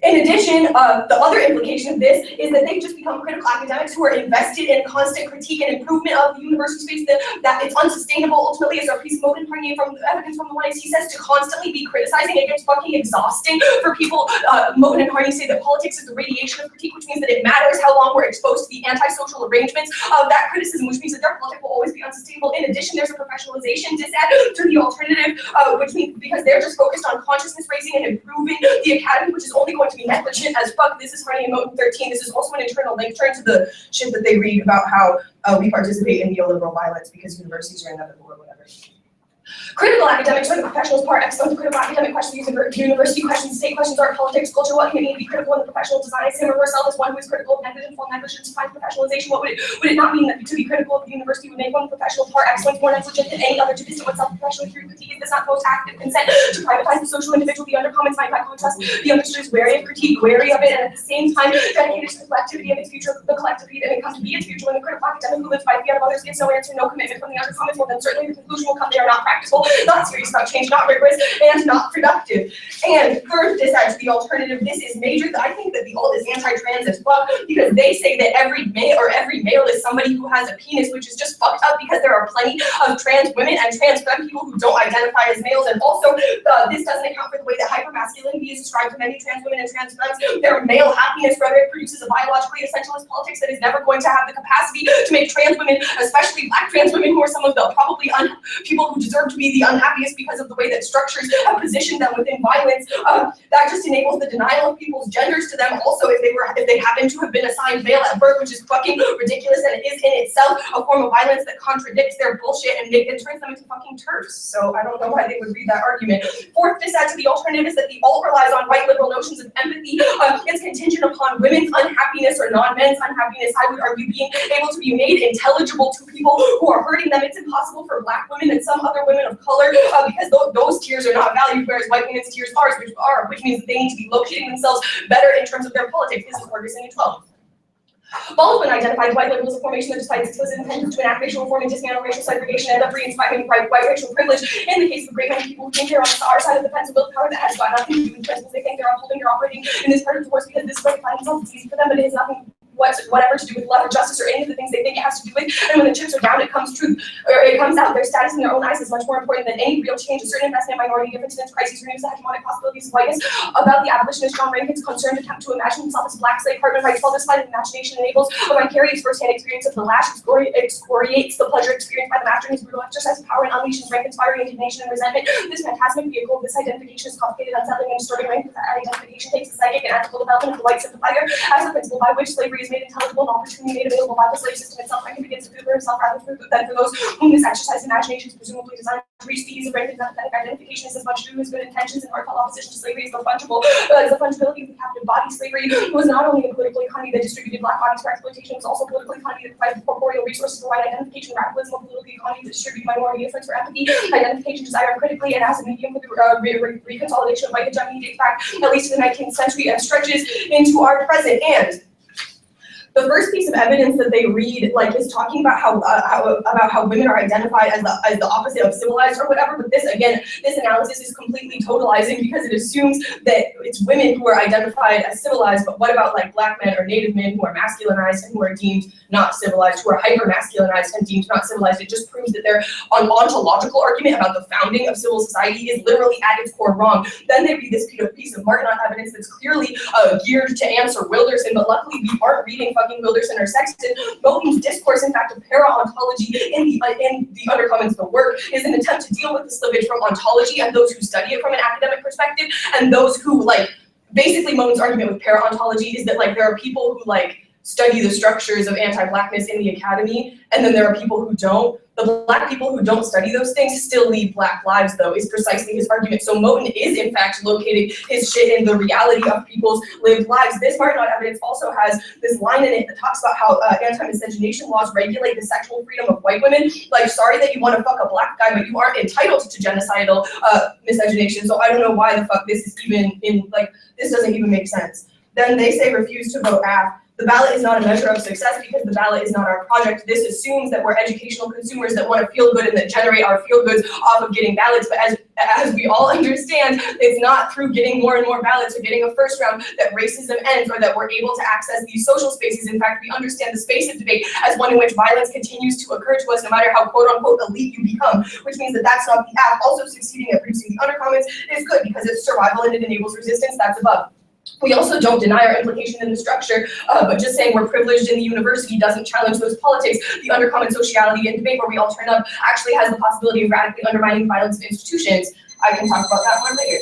In addition, the other implication of this is that they've just become critical academics who are invested in constant critique and improvement of the university space, that it's unsustainable. Ultimately, as our piece of from the evidence from the YC says, to constantly be criticizing, it gets fucking exhausting for people. Moten and Harney say that politics is the radiation of critique, which means that it matters how long we're exposed to the antisocial arrangements of that criticism, which means that their politics will always be unsustainable. In addition, there's a professionalization disadd to the alternative, which means because they're just focused on consciousness raising and improving the academy, which is only going to be negligent as fuck. This is Harney and Moten 13. This is also an internal link. Turn to the shit that they read about how we participate in neoliberal violence because universities are inevitable or whatever. Critical academics are the professionals part excellent. Critical academic questions, university questions, state questions, art, politics, culture. What can it mean to be critical in the professional design? Him or herself as one who is critical of negligence, full negligence, defines professionalization. What would it not mean that to be critical of the university would make one professional part excellent more negligent than any other to distance oneself professionally through critique? Is this not post-active consent to privatize the social individual? The undercommons might by contrast the understood is wary of critique, wary of it, and at the same time dedicated to the collectivity of its future, the collectivity that it comes to be its future. When the critical academic who lives by fear of others gives no answer, no commitment from the undercommons, well then certainly the conclusion will come they are not practical, not serious about change, not rigorous, and not productive. And third, this adds the alternative. This is major. I think that the alt is anti-trans as fuck because they say that every male is somebody who has a penis, which is just fucked up because there are plenty of trans women and trans femme people who don't identify as males. And also, this doesn't account for the way that hypermasculinity is described to many trans women and trans femmes. Their male happiness rhetoric produces a biologically essentialist politics that is never going to have the capacity to make trans women, especially black trans women, who are some of the probably people who deserve to be the unhappiest because of the way that structures have positioned them within violence. That just enables the denial of people's genders to them. Also, if they happen to have been assigned male at birth, which is fucking ridiculous, and it is in itself a form of violence that contradicts their bullshit and turns them into fucking turfs. So I don't know why they would read that argument. Fourth, this adds to the alternative is that the alt relies on white liberal notions of empathy. It's contingent upon women's unhappiness or non-men's unhappiness. I would argue being able to be made intelligible to people who are hurting them. It's impossible for black women and some other women of color because those tears are not valued, whereas white women's tears are, which means that they need to be locating themselves better in terms of their politics. This is Ferguson in 12. Baldwin identified white liberals as a formation that, despite its explicit intentions to enact racial reform and dismantle racial segregation, end up re-inspiring white racial privilege. In the case of a great many people who think they're on our side of the fence and build power that has got nothing to do with principles, they think they're upholding, they're operating in this part of the force because this is what they find themselves. It's easy for them, but it has nothing whatever to do with love or justice or any of the things they think it has to do with. And when the chips are down, it comes out. Their status in their own eyes is much more important than any real change. A certain investment in minority differences, crises, renews the hegemonic possibilities of whiteness. About the abolitionist John Rankin's concerned attempt to imagine himself as black slave partner writes, while this slight imagination enables a vicarious first-hand experience of the lash, excoriates the pleasure experienced by the master in his brutal exercise of power and unleashes rank inspiring indignation and resentment. This phantasmic vehicle of this identification is complicated, unsettling, and distorting. Rank identification takes the psychic and ethical development of the white sympathizer as the principle by which slavery is made intelligible and opportunity made available by the slave system itself. Rankin begins to feel for himself rather than for those whom this exercise imagination is presumably designed to reach the ease of Rankin's empathetic identification is as much due to his good intentions and heartfelt opposition to slavery as the fungibility of the captive body. Slavery was not only a political economy that distributed black bodies for exploitation, it was also a political economy that provided corporeal resources for white identification, radicalism, a political economy that distributed minority influence for empathy, identification, desire critically, and as a medium for the reconsolidation of white hegemony dates back at least to the 19th century and stretches into our present. And the first piece of evidence that they read, is talking about how women are identified as the opposite of civilized or whatever. But this analysis is completely totalizing because it assumes that it's women who are identified as civilized. But what about black men or native men who are masculinized and who are deemed not civilized, who are hyper masculinized and deemed not civilized? It just proves that their ontological argument about the founding of civil society is literally at its core wrong. Then they read this piece of Martinot evidence that's clearly geared to answer Wilderson, but luckily we aren't reading fucking Wilderson or Sexton. Moten's discourse, in fact, of para-ontology in the undercommons, the work, is an attempt to deal with the slippage from ontology and those who study it from an academic perspective, and those who, basically Moten's argument with para-ontology is that, there are people who, study the structures of anti-blackness in the academy, and then there are people who don't. The Black people who don't study those things still lead Black lives, though, is precisely his argument. So Moten is, in fact, locating his shit in the reality of people's lived lives. This Martin evidence also has this line in it that talks about how anti-miscegenation laws regulate the sexual freedom of white women. Like, sorry that you want to fuck a Black guy, but you aren't entitled to genocidal miscegenation. So I don't know why the fuck this is even in, like, this doesn't even make sense. Then they say refuse to vote AF. The ballot is not a measure of success because the ballot is not our project. This assumes that we're educational consumers that want to feel good and that generate our feel goods off of getting ballots. But as we all understand, it's not through getting more and more ballots or getting a first round that racism ends or that we're able to access these social spaces. In fact, we understand the space of debate as one in which violence continues to occur to us no matter how quote unquote elite you become, which means that that's not the app. Also succeeding at producing the undercomments is good because it's survival and it enables resistance. That's above. We also don't deny our implication in the structure, but just saying we're privileged in the university doesn't challenge those politics. The undercommon sociality and debate where we all turn up actually has the possibility of radically undermining violence of institutions. I can talk about that more later.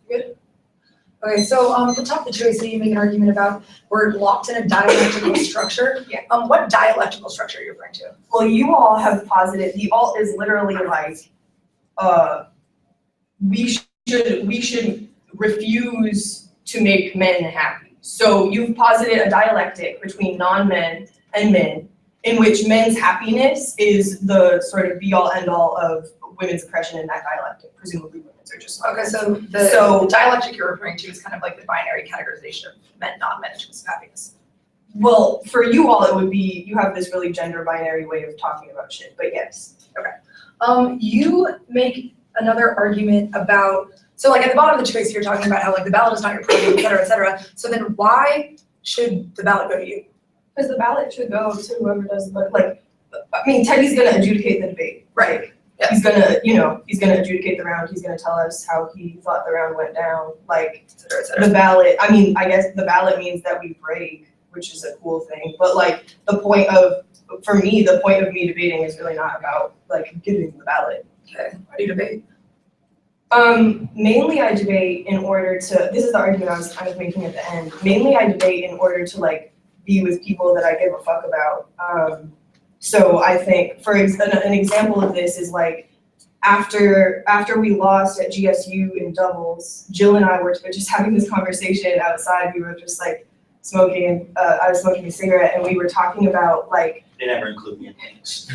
Good. Okay, so the top of the choice that you make an argument about we're locked in a dialectical structure. Yeah. What dialectical structure are you referring to? Well, you all have posited the alt is literally like we should refuse to make men happy. So you've posited a dialectic between non-men and men, in which men's happiness is the sort of be-all end-all of women's oppression in that dialectic. Presumably women's are just Okay, so the dialectic you're referring to is kind of like the binary categorization of men, non-men in terms of happiness. Well, for you all, it would be, you have this really gender binary way of talking about shit, but yes. Okay. You make another argument about, so like at the bottom of the choice, you're talking about how like the ballot is not your problem, et cetera, et cetera. So then why should the ballot go to you? Because the ballot should go to whoever does, but like, I mean, Teddy's gonna adjudicate the debate, right? Yeah. He's gonna, you know, he's gonna adjudicate the round. He's gonna tell us how he thought the round went down. Like, Et cetera, et cetera. the ballot, I mean, I guess the ballot means that we break, which is a cool thing. But like, the point of, for me, the point of me debating is really not about like giving the ballot. Okay, why do you debate? Mainly I debate in order to, this is the argument I was kind of making at the end. Mainly I debate in order to like be with people that I give a fuck about. So I think, for an example of this is like, after we lost at GSU in doubles, Jill and I were just having this conversation outside. We were just like smoking, I was smoking a cigarette and we were talking about like, They never include me in things.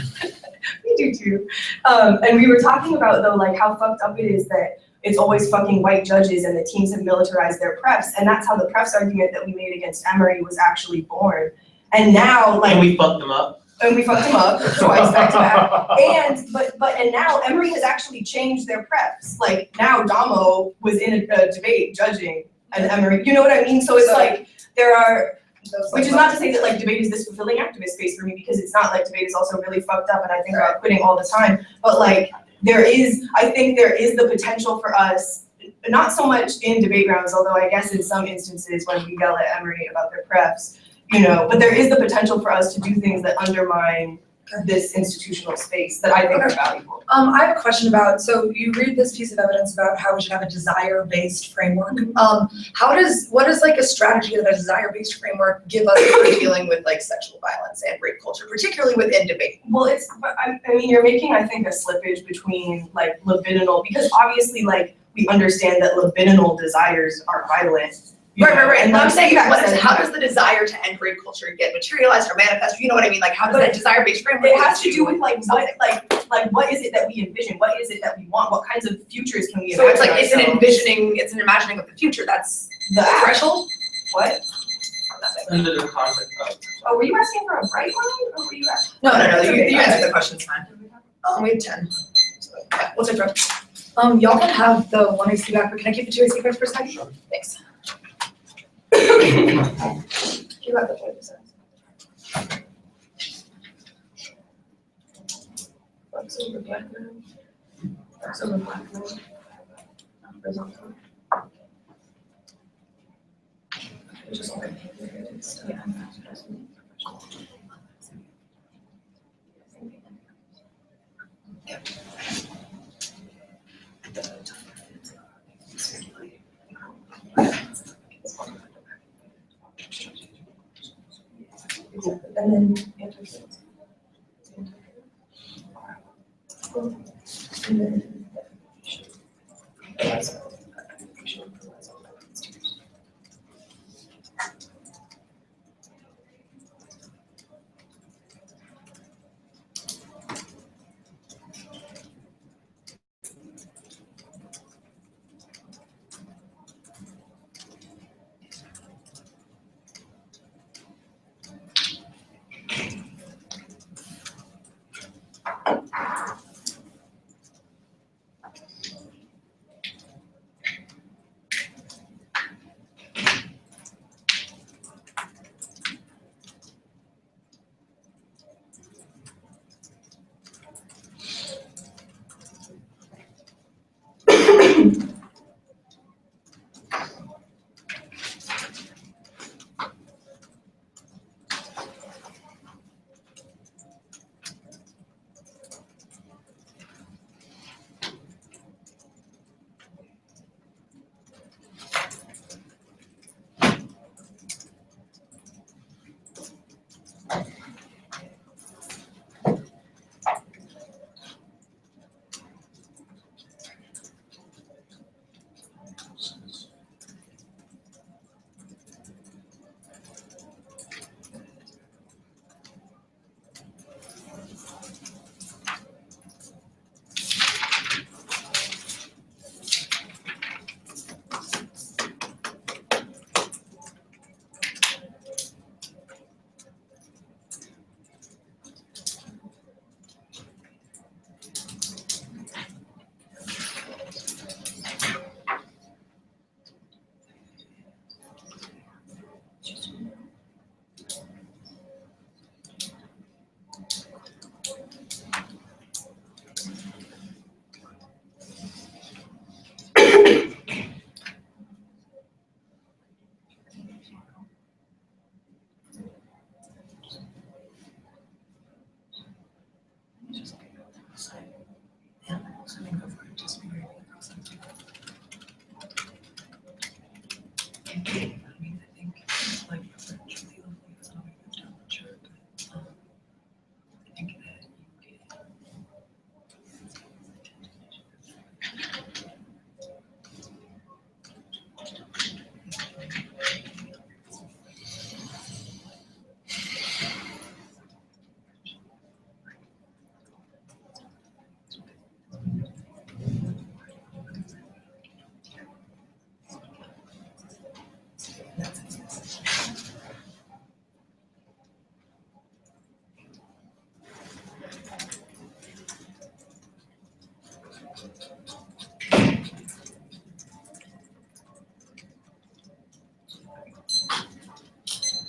we do too. And we were talking about though, like how fucked up it is that it's always fucking white judges and the teams have militarized their prefs. And that's how the prefs argument that we made against Emory was actually born. And now like- And we fucked them up. And we fucked them up twice back to back. And now Emory has actually changed their prefs. Like now Damo was in a debate judging and Emory, you know what I mean? So it's like, there are, which is not to say that like debate is this fulfilling activist space for me, because it's not. Like debate is also really fucked up and I think about quitting all the time. But like I think there is the potential for us, not so much in debate rounds, although I guess in some instances when we yell at Emory about their prefs, you know, but there is the potential for us to do things that undermine this institutional space that I think are valuable. I have a question about, so you read this piece of evidence about how we should have a desire-based framework. What is like a strategy of a desire-based framework give us for dealing with like sexual violence and rape culture, particularly within debate? Well, I mean, you're making, I think, a slippage between like libidinal, because obviously like we understand that libidinal desires are violent. Right. And I'm saying that how does the desire to end rape culture get materialized or manifest? You know what I mean? Like how does that desire-based framework? It has to do with like what is it that we envision? What is it that we want? What kinds of futures can we imagine? So it's like it's an imagining of the future. That's the threshold. What? Under the concept of. Oh, were you asking for a bright line, or were you asking? No. You answered the question. It's fine. We have 10. So, yeah, we'll take it. Y'all can have the 1AC back, but can I keep the 2AC first for a second? Sure. Thanks. You got the 20%. Flex over background. Flex over background. Horizontal. Just like and then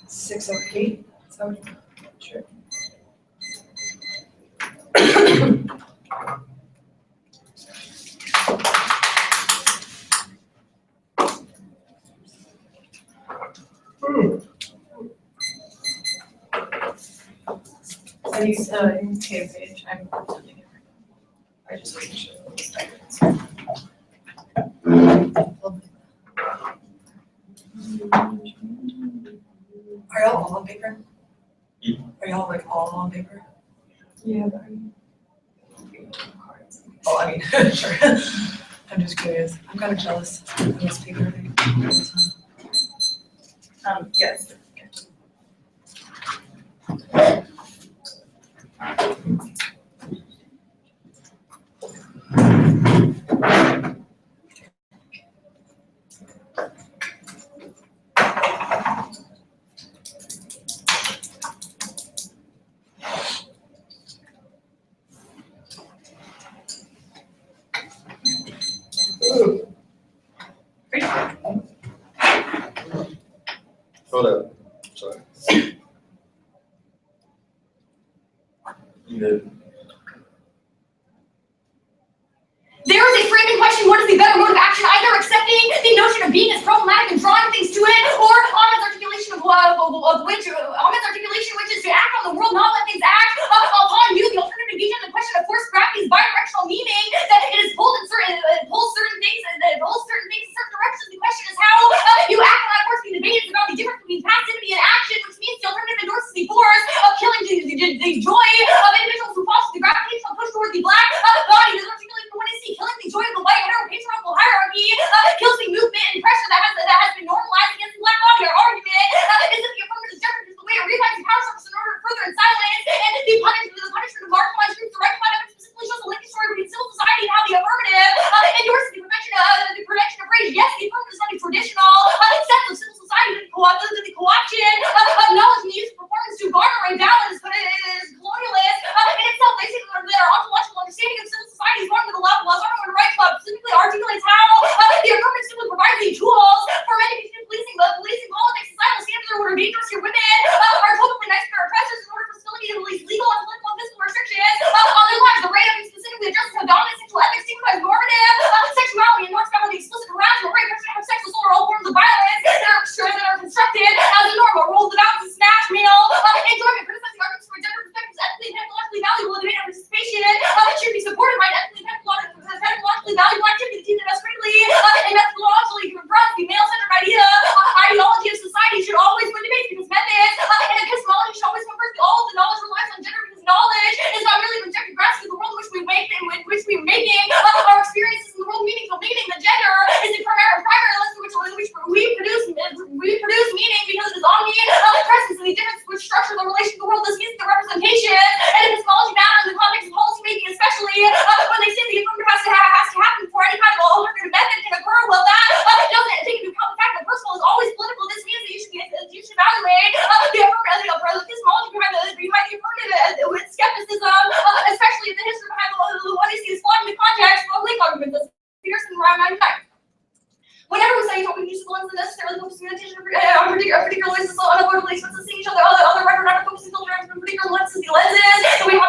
608. So, sure. Are you in K page? I'm pretending it. I just wasn't sure. Are y'all all on paper? Hmm? Are y'all like all on paper? Yeah. Oh, I mean, sure. I'm just curious. I'm kind of jealous of this paper thing. Yes. Hold up. Sorry. You good? There is a framing question, what is the better mode of action? Either accepting the notion of being as problematic and drawing things to it, or Ahmed's articulation which is to act on the world, not let things act upon you. The alternative engagement in the question of forced gravity's bidirectional meaning, that it is pulled in certain, it pulls certain things in certain directions. The question is how you act on that force being debated about the difference between passivity and action, which means the alternative endorses the force of killing the joy of individuals who fall to the gravitational push towards the black should be supported by an ethically, technologically valuable activity that teaches us critically and methodologically confronts the male-centered ideology of society should always win debates because methods and epistemology should always come first. All of the knowledge relies on gender because knowledge is not really the objective grasp of the world in which we make in which we are making our experiences in the world meaningful. Meaning the gender is the primary lens through which we produce meaning because it is omnipresent in the difference which structure the relation to the world. This means the representation and epistemology matter in the context of policy making, especially when they say the affirmative has to happen before any kind of alternative method can occur. Well, that doesn't take into account the fact that personal is always political. This means that you should evaluate the epistemology behind the affirmative with skepticism, especially if the history behind what you see is flawed in the context of link arguments. Pearson, Ryan, whenever we say topic use of lens and necessarily focusing attention on particular lenses, so unavoidably expenses seeing each other, other record not focusing filters on particular lenses, and we have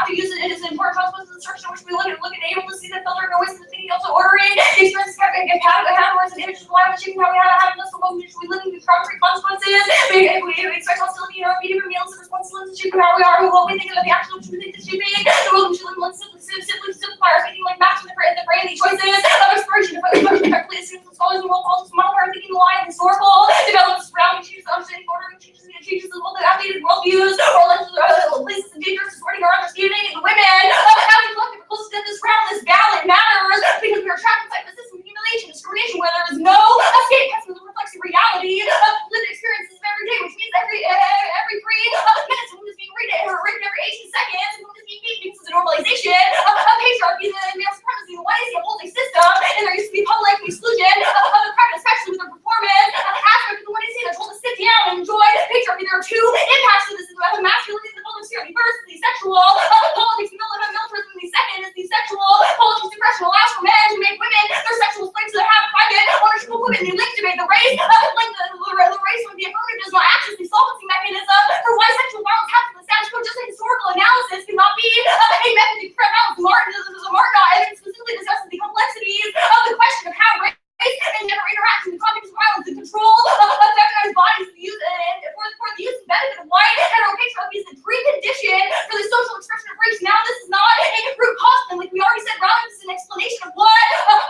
to use it is an important consequence of the instruction in which we look at able to see the filter and ways of thinking, also ordering the experiences and categories and images of life, achieving how we have this one which we live in the concrete consequences. We expect hostility in our behavior, meals, and responses to how we are, what we think of the action which we think is shaping, the world which we live in, simply simplify our thinking like maps in the brain, the choices of expiration, effectively assumes the scholars and world politics model our thinking line, historical, develops surrounding changes, understanding, ordering changes of all the outdated worldviews, or lenses, places and dangers, distorting our understanding, and the women, having collective close to this round, this ballot matters, because we are trapped inside the system of humiliation, discrimination, where there is no escape, pessimism reflects the reality of lived experiences of every day, which means every 3 minutes, when is being written every 18 seconds, and when is being beaten because of the normalization of patriarchy, the male supremacy, the white upholds a system, and there used to be public exclusion of the private, especially with their performance aspect of the one they say they're told to sit down and enjoy patriarchy. There are two impacts to this: the masculinity and the public sphere. The first is the sexual politics, militarism, and the second is the sexual politics suppression allows for men to make women their sexual slaves to have private ownership of women. The link debate, the race, the race with the affirmative does not act as the solvency mechanism for why sexual violence happens in the status quo. Just a historical analysis cannot be a method to prevent violence. Martin specifically discusses the complexities of the question of how race and gender interact in the context of violence and control of feminized bodies for the use and benefit of white heteropatriarchy is a precondition for the social expression of race. Now, this is not a root cause, and like we already said, rather this is an explanation of what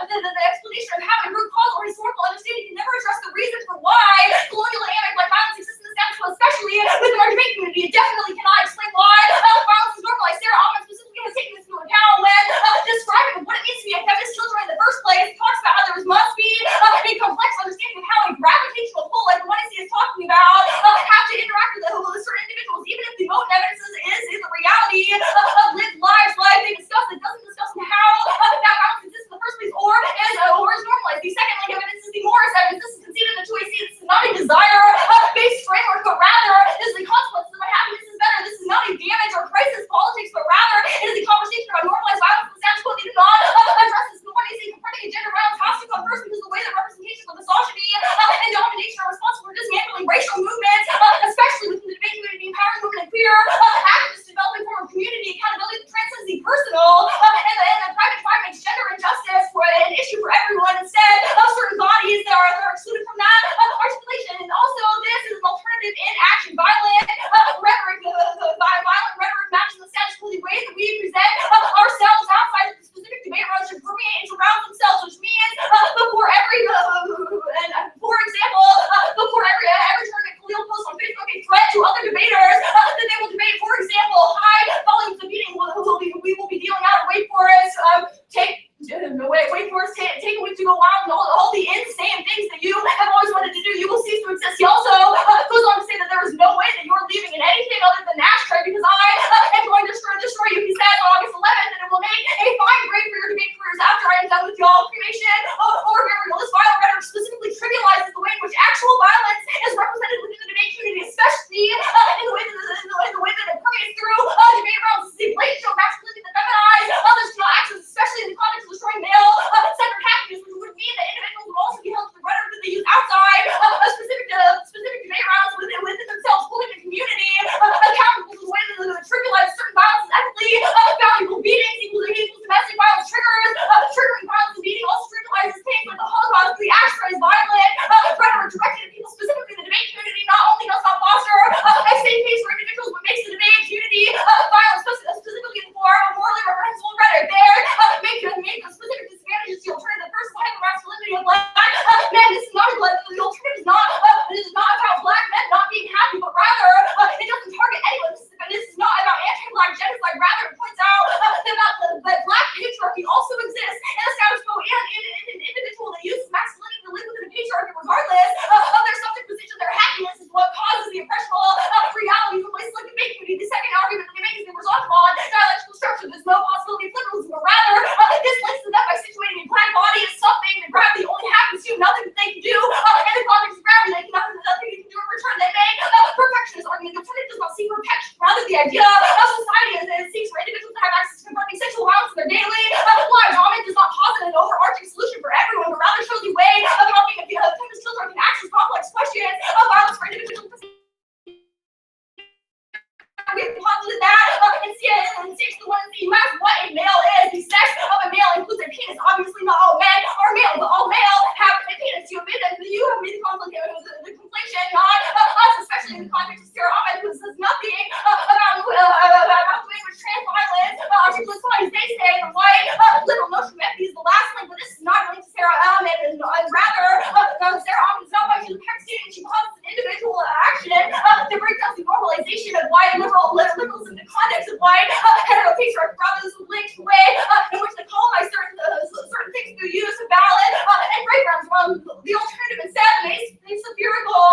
the explanation of how a root cause or historical understanding can never address the reasons for why colonial and anti-black violence exists in the status quo, especially within our debate community. It definitely cannot explain why violence is normalized. Sarah Altman specifically has taken this into account when describing what it means to be a feminist killjoy in the first place. It talks about how there must be a complex understanding of how a gravitational pull, like the one is talking about, have to interact with certain individuals, even if the vote evidence is the reality of lived lives, like they discuss. It doesn't discuss how that violence exists in the first place, or is normalized. The second link evidence is the Morris evidence. This is conceded in the 2AC. This is not a desire-based framework, but rather this is the consequence of what happens. This is better. This is not a damage or crisis politics, but rather it is a conversation about normalized violence in the status quo. They do not address this. The 1AC confronting a gender violence has to come first because the way that representations of misogyny and domination are responsible for dismantling racial movements, especially within the debate community, empowering women and queer activists, developing form of community accountability that transcends the personal and the private tribe makes gender injustice for an issue for everyone instead of certain bodies that are excluded from that articulation. And also, this is an alternative in action. Violent rhetoric matches the status quo. The way that we present ourselves outside of the specific debate round should permeate and surround themselves, which means before every tournament, Khalil posts on Facebook a threat to other debaters that they will debate. For example, high volumes of beating we will be dealing out at Wake Forest. Take a week to go out and all the insane things that you have always wanted to do, you will cease to exist. He also goes on to say that there is no way that you're leaving in anything other than ashtray because I am going to destroy you. He says on August 11th that it will make a fine grade for your debate careers after I am done with y'all. Cremation or burial. This violent rhetoric specifically trivializes the way in which actual violence is represented within the debate community, especially in the way that it permeates through debate rounds. This is a blatant show of masculinity that feminizes others to not access, especially in the context of destroying male-centered happiness, which would mean that individuals would also be held to the rhetoric that they use outside daily. Why dominant does not posit an overarching solution for everyone, but rather shows the way of helping feminist children can access complex questions of violence for individuals. We have posited that and six to one see mass what a male is. The sex of a male includes a penis. Obviously, not all men are male, but all male have a penis. You have made the conflict, the conflation, not us, especially in the context of Sarah Ahmed, who says nothing about the way in which trans violence articulates why they say the white liberal notion of empathy is the last link, but this is not linked to Sarah Ahmed, and rather Sarah Ahmed is not why she's a parent student. She causes an individual action to break down the normalization of white liberals in the context of white hetero patriarchy, rather this linked way in which they colonize certain things through use of ballot and breakdowns around the alternative instead of a spherical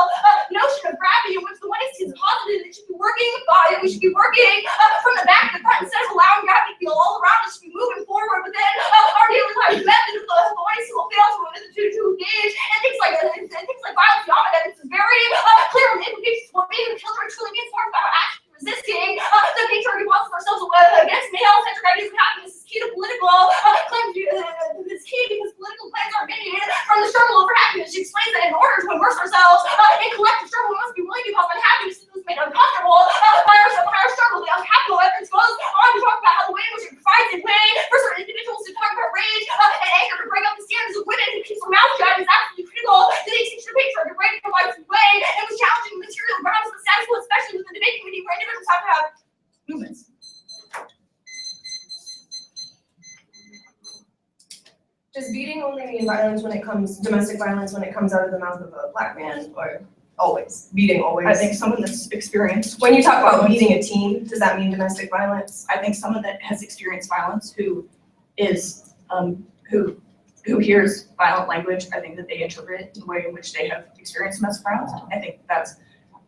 notion of gravity in which the one is positive that should be working that we should be working from the back to the front instead of allowing gravity to feel all around us, should be moving forward within our daily lives. Method of the one is will fail to engage and things like violence beyond evidence is very clear in the implications for being the children truly being informed about action resisting the patriarchy policies ourselves against male-centric ideas of happiness is key to political claims. It's key because political claims are made from the struggle over happiness. She explains that in order to immerse ourselves in collective struggle, we must be willing to cause unhappiness that was made uncomfortable by our struggle. The uncapital evidence goes on to talk about how the way in which it provides a way for certain individuals to talk about rage and anger to break up the standards of women and keep their mouth shut is absolutely critical to the extinction of patriarchy. Rage provides a way in which challenging material grounds of the status quo, especially within the debate community, where individuals have to have movements. Does beating only mean violence when it comes, domestic violence when it comes out of the mouth of a black man, or always? Beating always? I think someone that's experienced. When you talk about beating a teen, does that mean domestic violence? I think someone that has experienced violence who is, who hears violent language, I think that they interpret it the way in which they have experienced domestic violence. I think that's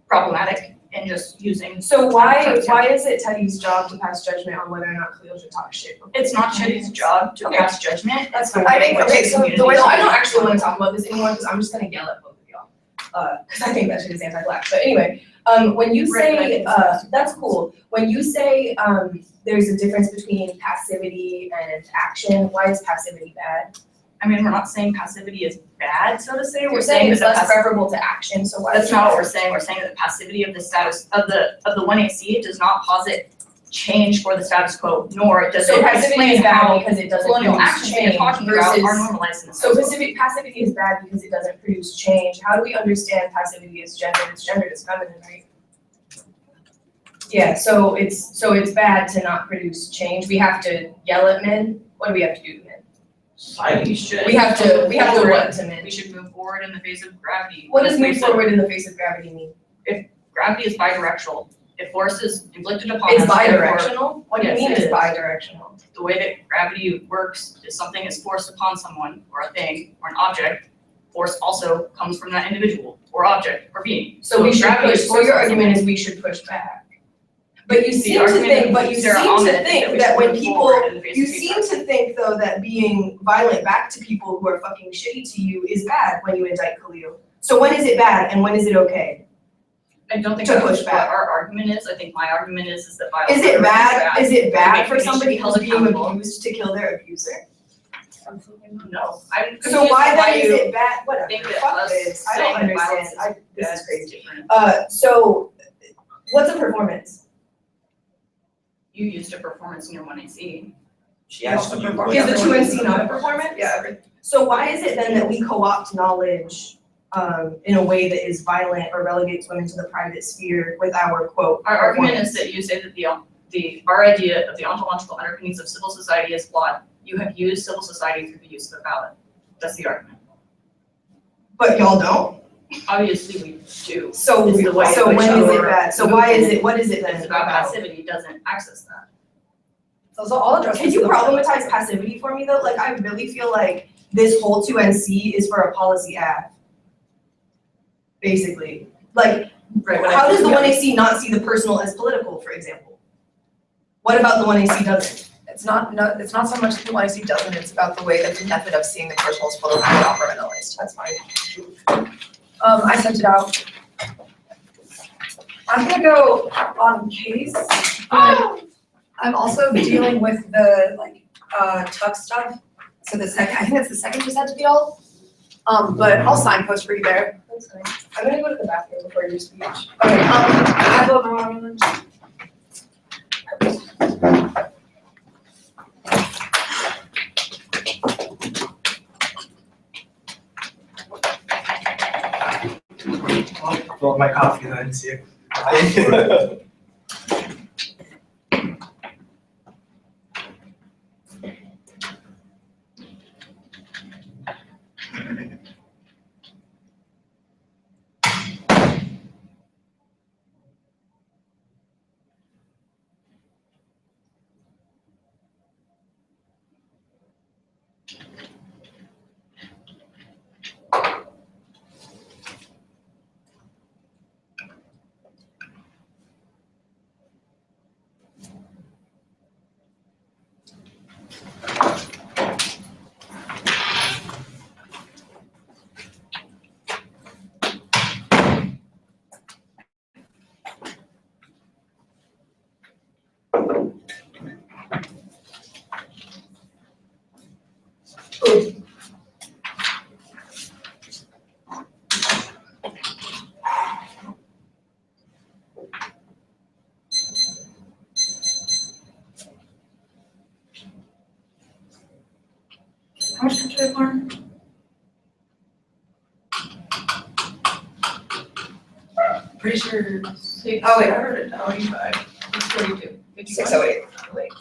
problematic and just using. So why is it Teddy's job to pass judgment on whether or not Khalil should talk shit? It's not Teddy's job to pass judgment. That's fine. I think, okay, so the way, I don't actually want to talk about this anymore because I'm just gonna yell at both of y'all. Because I think that shit is anti-black. But anyway, when you say, that's cool. When you say there's a difference between passivity and action, why is passivity bad? I mean, we're not saying passivity is bad, so to say. We're saying it's less preferable to action, so why? That's not what we're saying. We're saying that passivity of the status of the 1AC does not posit change for the status quo, nor does it passivity is bad because it doesn't colonial produce actions change you're talking about are normalized in the so passivity is bad because it doesn't produce change. How do we understand passivity as gender? It's gendered as feminine, right? Yeah, so it's bad to not produce change. We have to yell at men. What do we have to do to men? We should. We have to what to men? We should move forward in the face of gravity. What does move forward in the face of gravity mean? If gravity is bidirectional, if force is inflicted upon it's us, bidirectional? What do you mean it's bidirectional? The way that gravity works is something is forced upon someone or a thing or an object. Force also comes from that individual or object or being. So we should push. So your argument is is we should push back. But you seem to think, that when people, you seem to think though that being violent back to people who are fucking shitty to you is bad when you indict Khalil. So when is it bad and when is it okay? I don't think to push back. What our argument is. I think my argument is that violence. Is it bad? Is it bad for somebody somebody held who's being accountable abused to kill their abuser? No. So why then is it bad? Whatever. Think that Fuck us this. I don't saying that understand. This is crazy. different. So what's a performance? You used a performance in your 1AC. She asked you. Is the 2NC not a performance? Yeah. So why is it then that we co-opt knowledge in a way that is violent or relegates women to the private sphere with our quote? Our argument is that you say that our idea of the ontological underpinnings of civil society is flawed. You have used civil society through the use of the ballot. That's the argument. But y'all don't? Obviously we do. So when is it bad? So why is it, what is it then? It's about passivity doesn't access that. So all address. Can you problematize passivity for me though? Like I really feel like this whole 2NC is for a policy ad. Basically. Like how does the 1AC not see the personal as political, for example? What about the 1AC doesn't? It's not so much that the 1AC doesn't, it's about the way that the method of seeing the personal is politically compromised. That's fine. I sent it out. I'm gonna go on case. I'm also dealing with the tuck stuff. So the second, I think that's the second you sent to the all. But I'll signpost for you there. That's fine. I'm gonna go to the bathroom before your speech. Okay, I vote no. Well, my coffee, I didn't see it. How much did I learn? Pretty sure. Oh wait, I wrote it down. 85. It's 42. 608. Wait.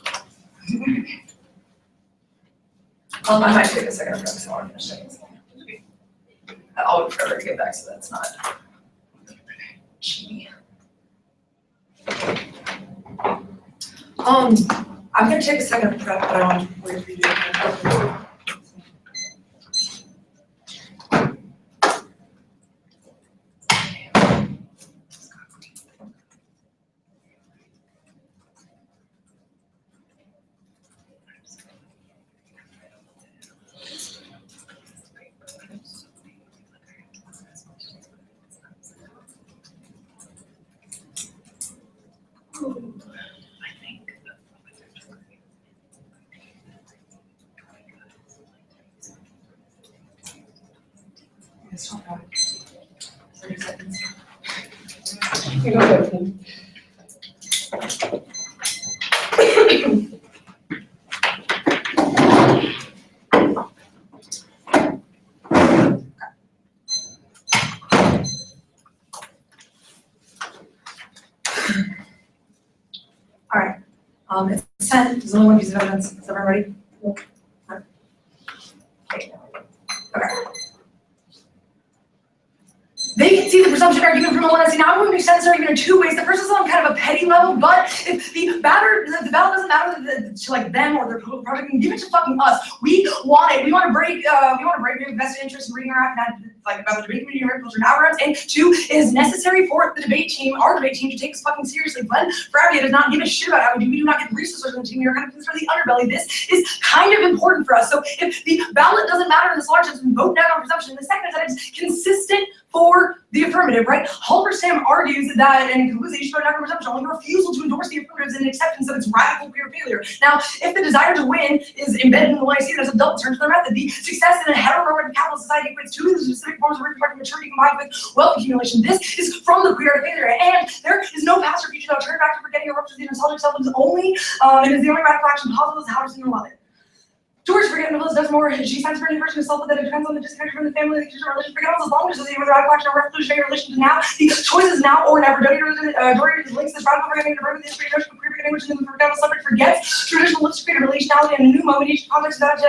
I might take a second to focus on finish things. I'll wait forever to get back, so that's not. Gee. I'm gonna take a second to prep, but I want to wait for you to. It's not bad. 30 seconds. You go ahead. All right. It's sent. There's only one piece of evidence. Is everyone ready? Okay. They can see the presumption argument from Melissa. Now I'm going to extend this argument in two ways. The first is on kind of a petty level, but if the ballot doesn't matter to like them or their political project, then give it to fucking us. We want it. We want to break maybe vested interest in reading our like about the debate community and culture now runs. And two, it is necessary for the debate team, our debate team, to take this fucking seriously. Glenn Fravia does not give a shit about how we do not get the resources on the team. We are kind of considered the underbelly. This is kind of important for us. So if the ballot doesn't matter in this large sense, vote down on presumption. And the second is that it's consistent for the affirmative, right? Halberstam argues that, and concludes that you should vote down on presumption, only refusal to endorse the affirmative is an acceptance of its radical queer failure. Now, if the desire to win is embedded in the way I see it as a double turn to their method, the success in a heteronormative capitalist society equates to the specific forms of reproductive maturity combined with wealth accumulation. This is from the queer failure, and there is no past or future that turn back to forgetting or rupture the nostalgic self. It is the only radical action possible is Halberstam love it. George forget Nicholas does more. She signs for any person herself that it depends on the disconnect from the family, the future religion. Forget all as long as the radical action or revolutionary relation to now. The choice is now or never. Dory links this radical forgetting to the history notion of queer language and the forgetful subject forgets traditional lips created relationality in a new moment. Each context without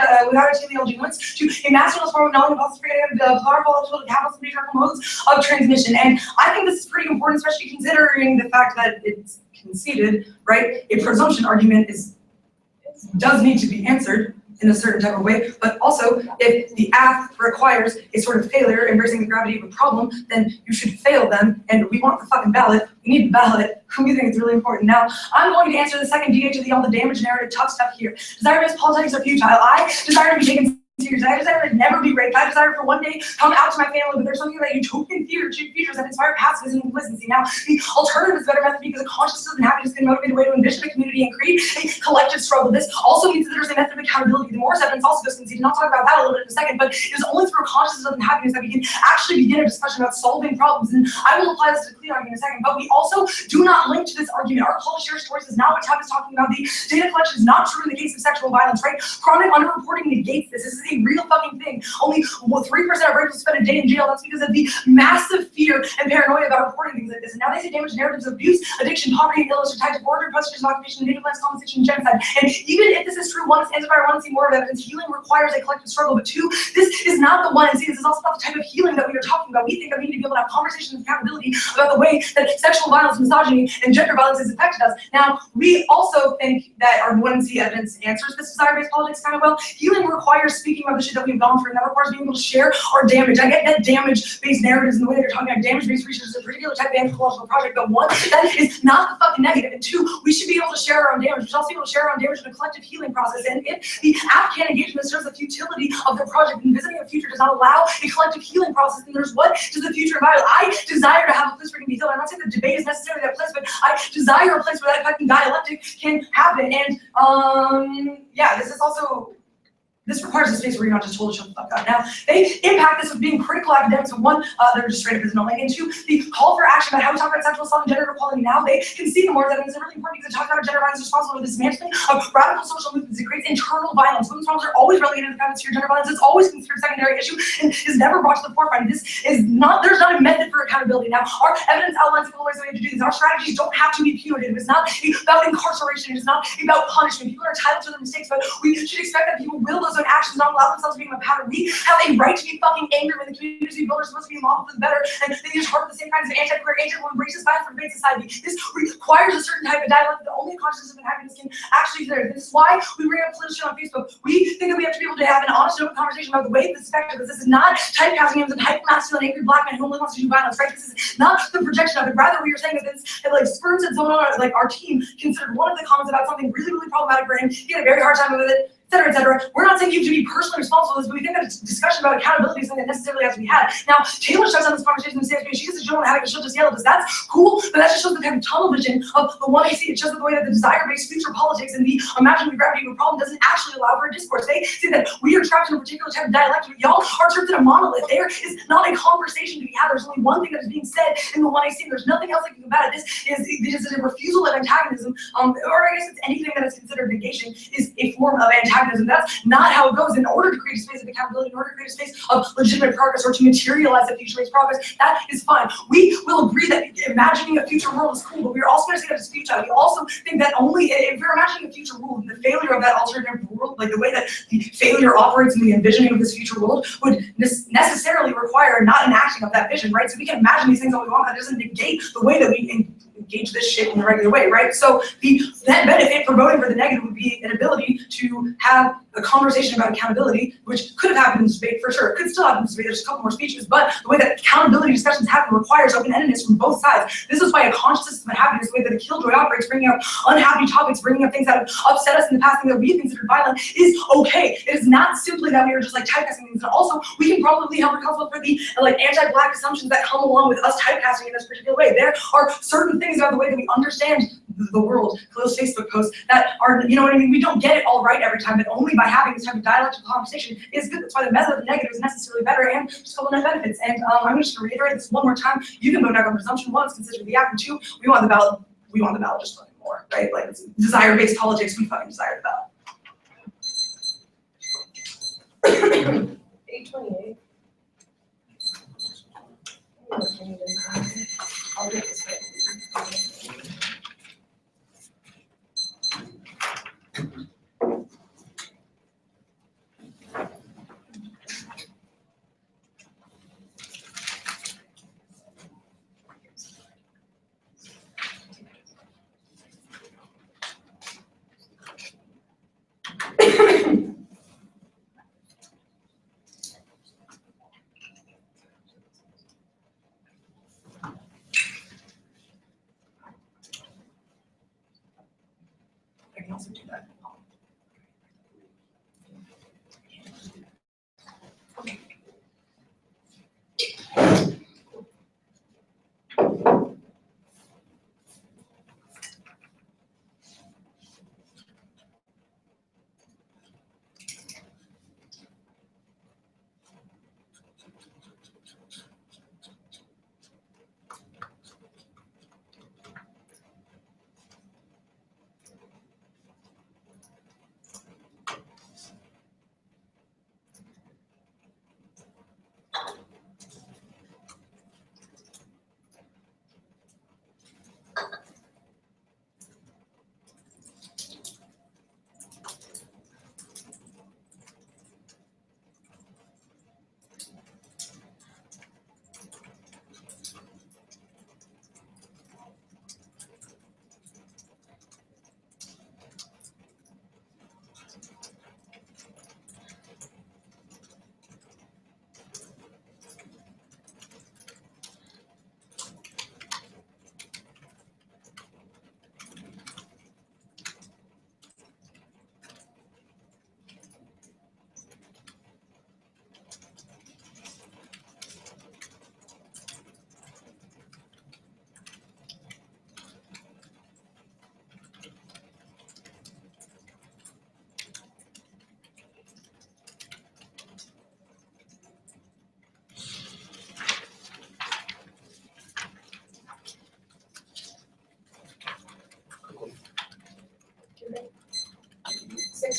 achieving the LG limits to a masculine form of knowledge and possible forgetting the powerful eligible capitalist patriarchal modes of transmission. And I think this is pretty important, especially considering the fact that it's conceded, right? A presumption argument does need to be answered in a certain type of way, but also if the act requires a sort of failure, embracing the gravity of a problem, then you should fail them, and we want the fucking ballot, we need the ballot, we think it's really important. Now, I'm going to answer the second DH of all the damage narrative tough stuff here. Desire-based politics are futile. I desire to be taken years. I desire to never be raped. I desire for one day to come out to my family, but there's something that utopian features that inspire pacifism and complacency. Now, the alternative is better method because a consciousness and happiness can motivate a way to envision a community and create a collective struggle. This also means that there's a method of accountability. The Morris evidence also goes conceded, and I'll talk about that a little bit in a second, but it is only through consciousness and happiness that we can actually begin a discussion about solving problems. And I will apply this to the clean argument in a second, but we also do not link to this argument. Our call to share stories is not what Tab is talking about. The data collection is not true in the case of sexual violence, right? Chronic underreporting negates this. This is a real fucking thing. Only 3% of rapers spend a day in jail. That's because of the massive fear and paranoia about reporting things like this. And now they say damage narratives of abuse, addiction, poverty, and illness are tied to border, persecution, occupation, native lands, colonization, and genocide. And even if this is true, one, it's anti-viral, I want to see more of evidence. Healing requires a collective struggle. But two, this is not the one. And see, this is also not the type of healing that we are talking about. We think that we need to be able to have conversations and accountability about the way that sexual violence, misogyny, and gender violence has affected us. Now, we also think that our 1C evidence answers this desire-based politics kind of well. Healing requires speaking about the shit that we've gone through, and that requires being able to share our damage. I get that damage-based narratives and the way they're talking about damage-based research is a particular type of anthropological project, but one, that is not the fucking negative. And two, we should be able to share our own damage. We should also be able to share our own damage in a collective healing process. And if the Afghan engagement serves the futility of their project and visiting a future does not allow a collective healing process, then there's what does the future embody? I desire to have a place where it can be healed. I'm not saying the debate is necessarily that place, but I desire a place where that fucking dialectic can happen. And yeah, this requires a space where you're not just told to shut the fuck up. Now, they impact this with being critical academics, and one, they're just straight up ignoring, and two, the call for action about how we talk about sexual assault and gender equality now, they can see the more evidence. It's really important because it talks about gender violence responsible for the dismantling of radical social movements. It creates internal violence. Women's problems are always relegated to the private sphere. Gender violence is always considered a secondary issue and is never brought to the forefront. This is not, there's not a method for accountability. Now, our evidence outlines the ways that we have to do this. Our strategies don't have to be punitive. It's not about incarceration. It's not about punishment. People are entitled to their mistakes, but we should expect that people will those own actions, not allow themselves to become a pattern. We have a right to be fucking angry when the communities we build are supposed to be a model for the better, and they use harbor the same kinds of anti-queer, anti-woman, racist bias for debate society. This requires a certain type of dialogue that only consciousness and happiness can actually do. This is why we bring up politics on Facebook. We think that we have to be able to have an honest, open conversation about the way this is effective. This is not typecasting him as a hyper-masculine, angry black man who only wants to do violence, right? This is not the projection of it. Rather, we are saying that this, like, Spurs and someone on our team considered one of the comments about something really, really problematic for him. He had a very hard time with it. Et cetera. We're not saying you have to be personally responsible for this, but we think that a discussion about accountability is something that necessarily has to be had. Now, Taylor shuts down this conversation and says, she says she don't have it, she'll just yell at us. That's cool, but that just shows the type of tunnel vision of the one I see. It shows the way that the desire-based future politics and the imaginary gravity of a problem doesn't actually allow for a discourse. They say that we are trapped in a particular type of dialectic, but y'all are trapped in a monolith. There is not a conversation to be had. There's only one thing that is being said in the one I see, and there's nothing else I can combat it. This is a refusal of antagonism, or I guess it's anything that is considered negation is a form of antagonism. That's not how it goes. In order to create a space of accountability, in order to create a space of legitimate progress, or to materialize a future-based progress, that is fine. We will agree that imagining a future world is cool, but we're also going to say that it's futile. We also think that only if we're imagining a future world, the failure of that alternative world, like the way that the failure operates in the envisioning of this future world, would necessarily require not enacting of that vision, right? So we can imagine these things all we want, that doesn't negate the way that we engage this shit in the regular way, right? So the net benefit for voting for the negative would be an ability to have a conversation about accountability, which could have happened in this debate for sure. It could still happen in this debate. There's a couple more speeches, but the way that accountability discussions happen requires open-endedness from both sides. This is why a conscious system of happiness, the way that a killjoy operates, bringing up unhappy topics, bringing up things that have upset us in the past, things that we've considered violent, is okay. It is not simply that we are just like typecasting things. And also, we can probably help accountable for the anti-black assumptions that come along with us typecasting in this particular way. There are certain things about the way that we understand the world, those Facebook posts that are, you know what I mean? We don't get it all right every time, but only by having this type of dialectical conversation is good. That's why the method of the negative is necessarily better and just couple net benefits. And I'm just going to reiterate this one more time. You can vote no on presumption. One, it's considered the act, and two, we want the ballot. We want the ballot just fucking more, right? Like it's desire-based politics. We fucking desire the ballot. 828. I'll get this right.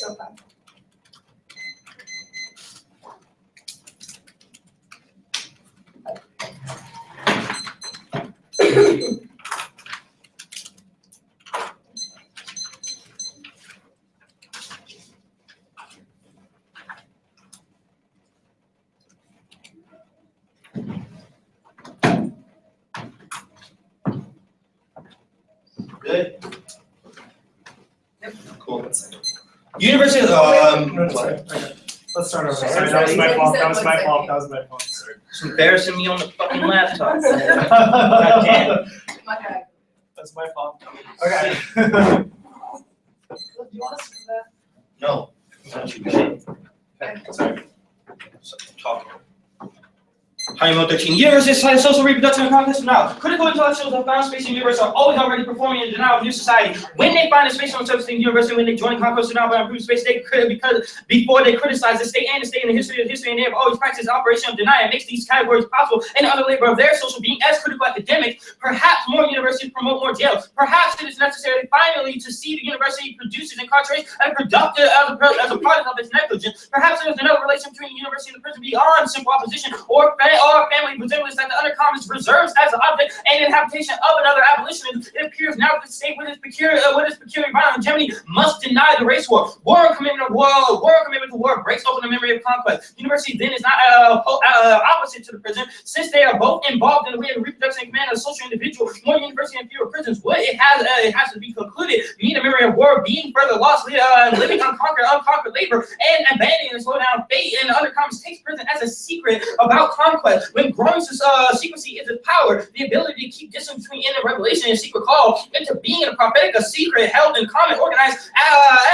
so far. Good? Yep. Cool. University of, Let's start over. Sorry, Sorry, that was my sorry. fault. That was my One fault. second. That was my fault. Sorry. It's embarrassing me on the fucking laptop. God My bad. That's my fault. Okay. Do you want us to do that? no. Don't you shit. Okay, sorry. Talking. Honeymoon 13. University of social reproduction and complex now. Critical intellectuals have found space in the universe are always already performing in denial of new society. When they find a space on the surface in the university, when they join the conquest denial by improved space, because before they criticize the state and the history, and they have always practiced operation of denial. It makes these categories possible and other labor of their social being as critical academics. Perhaps more universities promote more jails. Perhaps it is necessary finally to see the university produces incarceration and productive as a product of its negligence. Perhaps there is another relation between the university and the prison beyond simple opposition or family resemblance that the undercommons reserves as an object and in habitation of another abolitionist. It appears now that the state with its peculiar violent hegemony must deny the race war. War commitment to war breaks open the memory of conquest. University then is not opposite to the prison, since they are both involved in the way of the reproduction and command of the social individual. More university and fewer prisons. What it has to be concluded. Mean the memory of war being further lost, living unconquered labor and abandoning and slow down fate. And the undercommons takes prison as a secret about conquest. When growing secrecy is its power, the ability to keep distance between inner revelation and secret call into being a prophetic, a secret held in common, organized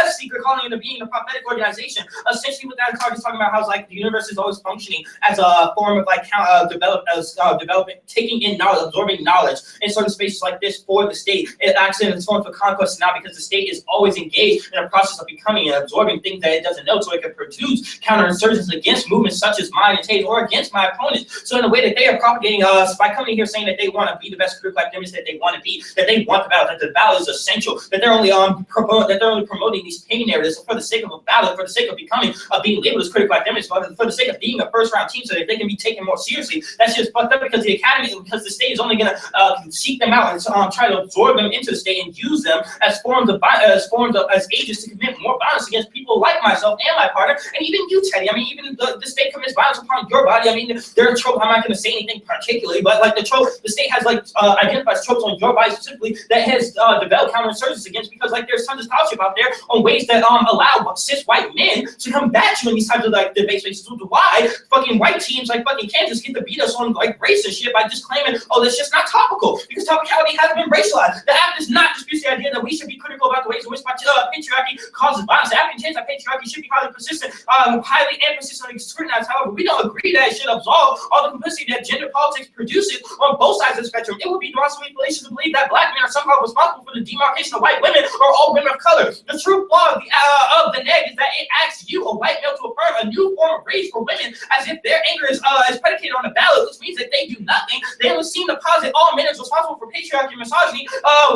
as secret calling into being a prophetic organization. Essentially, what that card is talking about, how like the universe is always functioning as a form of like development, taking in knowledge, absorbing knowledge in certain spaces like this for the state. It acts in its form for conquest now because the state is always engaged in a process of becoming and absorbing things that it doesn't know, so it can produce counterinsurgencies against movements such as mine and Tate or against my opponents. So in the way that they are propagating us by coming here saying that they want to be the best critical academics that they want to be, that they want the ballot, that the ballot is essential, that they're only promoting these pain narratives for the sake of a ballot, for the sake of being labeled as critical academics, for the sake of being a first round team, so that they can be taken more seriously. That's just fucked up because the state is only gonna seek them out and try to absorb them into the state and use them as agents to commit more violence against people like myself and my partner, and even you, Teddy. I mean, even the state commits violence upon your body. I mean, there are tropes. I'm not going to say anything particularly, but like the state has like identifies tropes on your body specifically that has developed counterinsurgencies against, because like there's tons of scholarship out there on ways that allow cis white men to combat you in these types of like debate spaces. Why fucking white teams like fucking Kansas get to beat us on like race and shit by just claiming, oh, that's just not topical, because topicality has been racialized. The app does not dispute the idea that we should be critical about the ways in which patriarchy causes violence. The app contains that patriarchy should be highly persistent, highly and persistently scrutinized. However, we don't agree that it should absolve all the complicity that gender politics produces on both sides of the spectrum. It would be demonstrably fallacious to believe that black men are somehow responsible for the demarcation of white women or all women of color. The true flaw of the neg is that it asks you, a white male, to affirm a new form of rage for women as if their anger is predicated on the ballot, which means that they do nothing. They only seem to posit all men as responsible for patriarchy and misogyny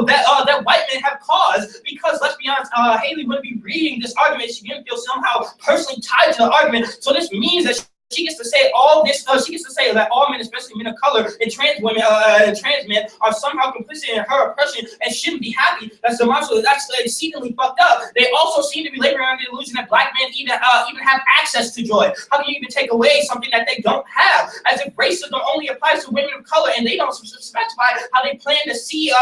that white men have caused. Because let's be honest, Haley wouldn't be reading this argument. She didn't feel somehow personally tied to the argument. So this means that she gets to say all this. She gets to say that all men, especially men of color and trans women and trans men, are somehow complicit in her oppression and shouldn't be happy. That's demonstrably, that's exceedingly fucked up. They also seem to be laboring under the illusion that black men even have access to joy. How can you even take away something that they don't have? As if racism only applies to women of color, and they don't specify how they plan to see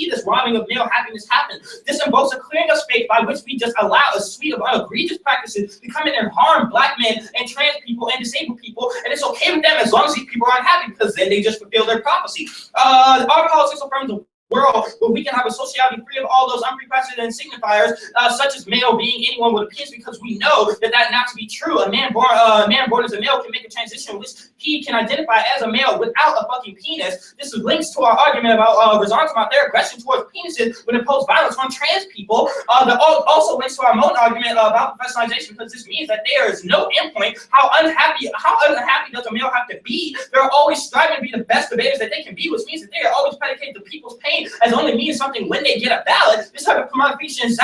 this robbing of male happiness happen. This invokes a clearing of space by which we just allow a suite of egregious practices to come in and harm black men and trans people and disabled people, and it's okay with them as long as these people are unhappy, because then they just fulfill their prophecy. Our politics affirms the world where we can have a sociality free of all those unprecedented signifiers, such as male being anyone with a penis, because we know that not to be true. A man born as a male can make a transition which he can identify as a male without a fucking penis. This links to our argument about results about their aggression towards penises when impose violence on trans people. That also links to our own argument about professionalization, because this means that there is no endpoint. How unhappy does a male have to be? They're always striving to be the best debaters that they can be, which means that they are always predicated to people's pain as only means something when they get a ballot. This type of commodification is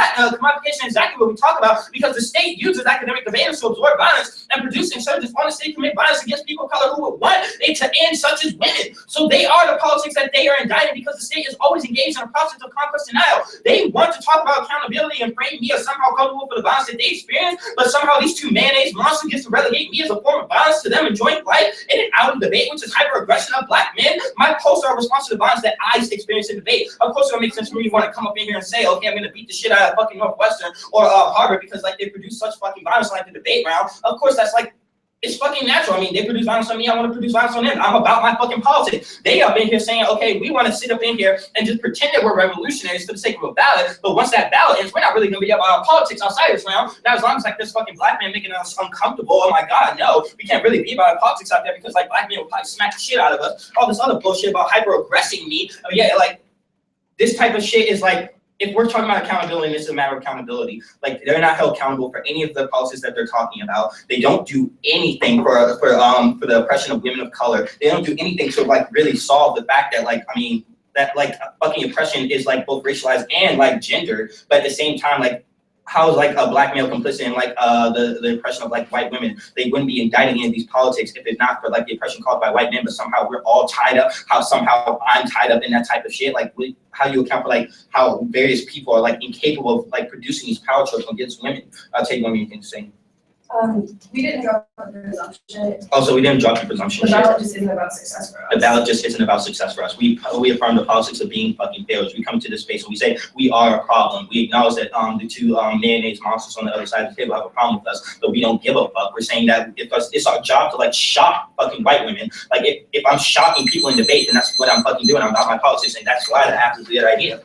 exactly what we talk about, because the state uses academic debaters to absorb violence and produce insurgents on the state commit violence against people of color who would want it to end, such as women. So they are the politics that they are indicting, because the state is always engaged in a process of conquest denial. They want to talk about accountability and frame me as somehow culpable for the violence that they experience, but somehow these two mayonnaise monsters get to relegate me as a form of violence to them enjoying life in an out of debate, which is hyper-aggression of black men. My posts are a response to the violence that I experience in debate. Of course, it would make sense for me to want to come up in here and say, okay, I'm going to beat the shit out of fucking Northwestern or Harvard because like they produce such fucking violence like the debate round. Of course, that's like, it's fucking natural. I mean, they produce violence on me, I want to produce violence on them. I'm about my fucking politics. They up in here saying, okay, we want to sit up in here and just pretend that we're revolutionaries for the sake of a ballot, but once that ballot ends, we're not really going to be about our politics outside this round. Now, as long as like this fucking black man making us uncomfortable, oh my god, no, we can't really be about our politics out there, because like black men will probably smack the shit out of us. All this other bullshit about hyper-aggressing me. I mean, yeah, like, this type of shit is like, if we're talking about accountability, this is a matter of accountability. Like, they're not held accountable for any of the policies that they're talking about. They don't do anything for the oppression of women of color. They don't do anything to like really solve the fact that like, I mean, that like fucking oppression is like both racialized and like gendered, but at the same time, like, how is like a black male complicit in like the oppression of like white women? They wouldn't be indicting any of these politics if it's not for like the oppression caused by white men, but somehow we're all tied up, how somehow I'm tied up in that type of shit. Like, how you account for like how various people are like incapable of like producing these power trips against women. I'll tell you one thing to say. We didn't drop the presumption. Also, we didn't drop the presumption. The ballot just isn't about success for us. The ballot just isn't about success for us. We affirm the politics of being fucking failures. We come to this space and we say we are a problem. We acknowledge that the two mayonnaise monsters on the other side of the table have a problem with us, but we don't give a fuck. We're saying that it's our job to like shock fucking white women. Like, if I'm shocking people in debate, then that's what I'm fucking doing. I'm about my politics, and that's why that happens to be a good idea.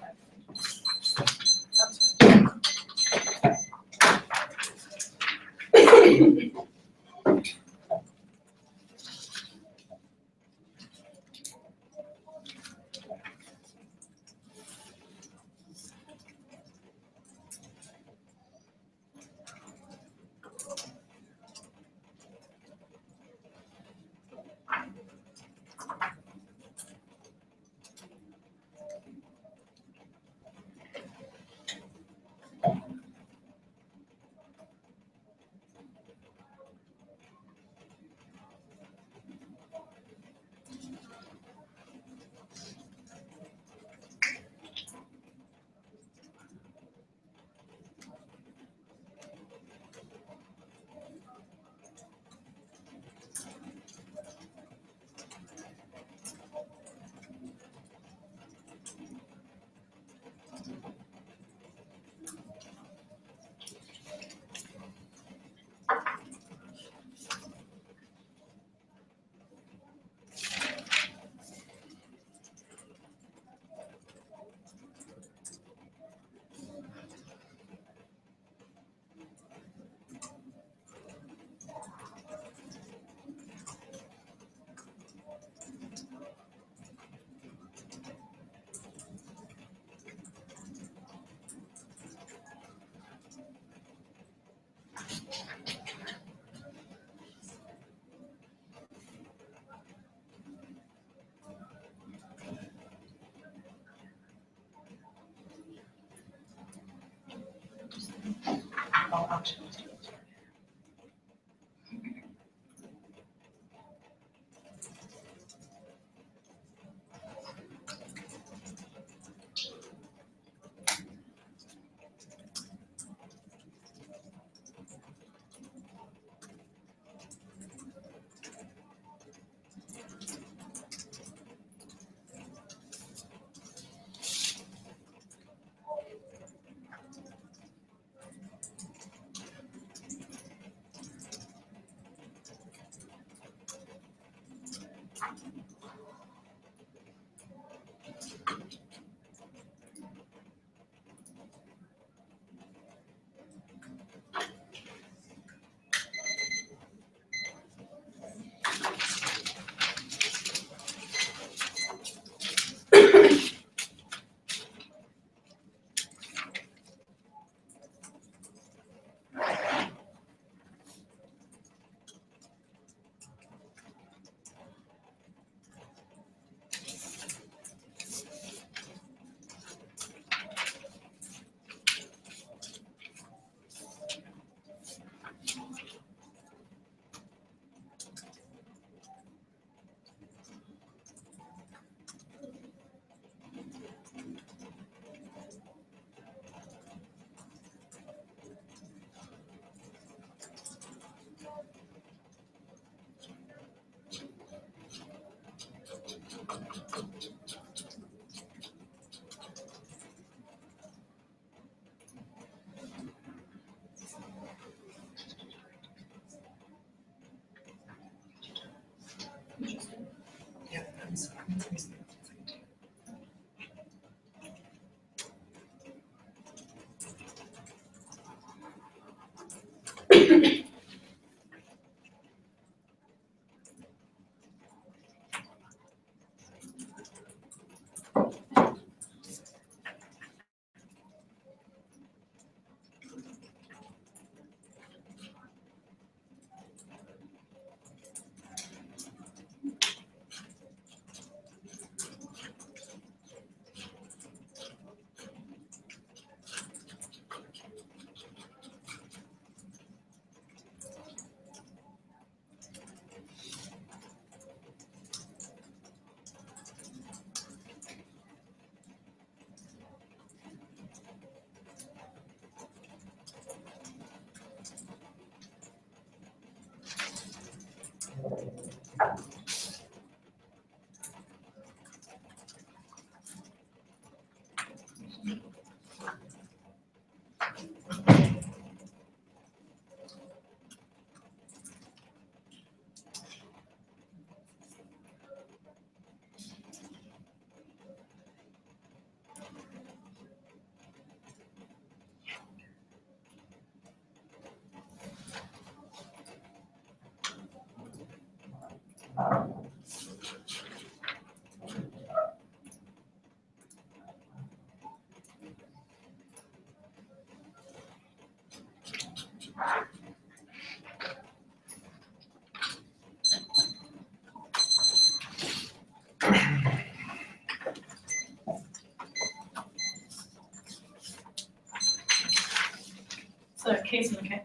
It's a case in the case.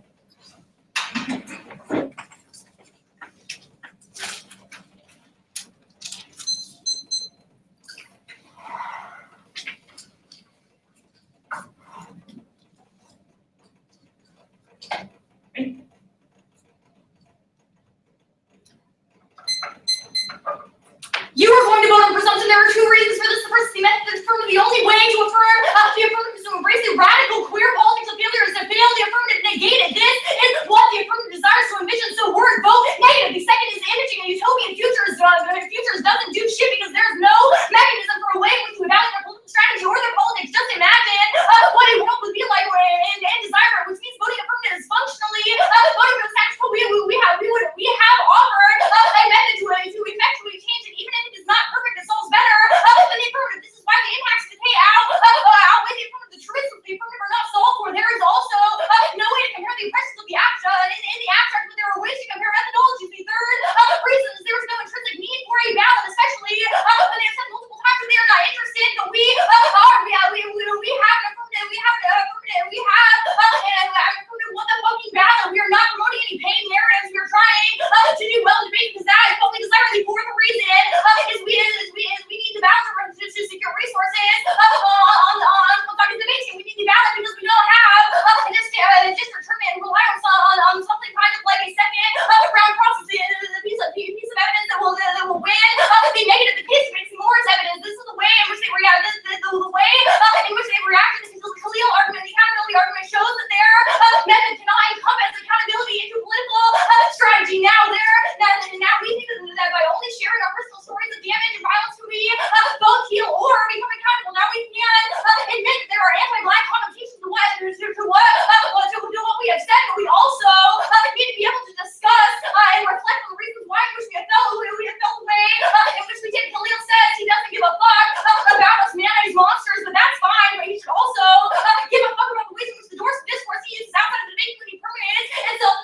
You are going to vote on presumption. There are two reasons for this. The first is the method that's affirmed. The only way to affirm the affirmative is to embrace the radical queer politics of failure is to fail the affirmative, negate it. This is what the affirmative desires to envision. So word, vote negative. The second is imaging a utopian futures doesn't do shit because there's no mechanism for a way in which to evaluate their political strategy or their politics. Just imagine what a world would be like and desire it, which means voting affirmative is functionally voting for the status quo. We have offered a method to effectually change it, even if it is not perfect. It solves better than the affirmative. This is why the impacts of decay outweigh the affirmative. The truths of the affirmative are not solved for. There is also no way to compare the impressions of the abstract in the abstract, but there are ways to compare methodologies. The third reason is there is no intrinsic need for a ballot, especially when they have said multiple times that they are not interested. But we have an affirmative. We have an affirmative. What the fucking ballot? We are not promoting any paid narratives. We are trying to do well in debate because that is public desire. The fourth reason is we need the ballot to secure resources on fucking debating. We need the ballot because we don't have a district tournament and rely on something kind of like a second round process. A piece of evidence that will win the negative. The case makes more evidence. This is the way in which they react. The way in which they reacted to the Khalil argument, the accountability argument shows that their method cannot encompass accountability into political strategy. Now we think that by only sharing our personal stories of damage and violence, we both heal or become accountable. Now we can admit that there are anti-black connotations to what we have said, but we also need to be able to discuss and reflect on the reasons why in which we have felt the way in which we did. Khalil says he doesn't give a fuck about us mayonnaise monsters, but that's fine. But he should also give a fuck about the ways in which the discourse he uses outside of the debate community permeates itself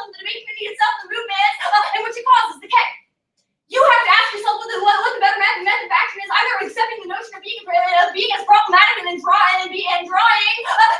in the debate community itself, the movement in which it causes decay. You have to ask yourself what the better method of action is. Either accepting the notion of being as problematic and drawing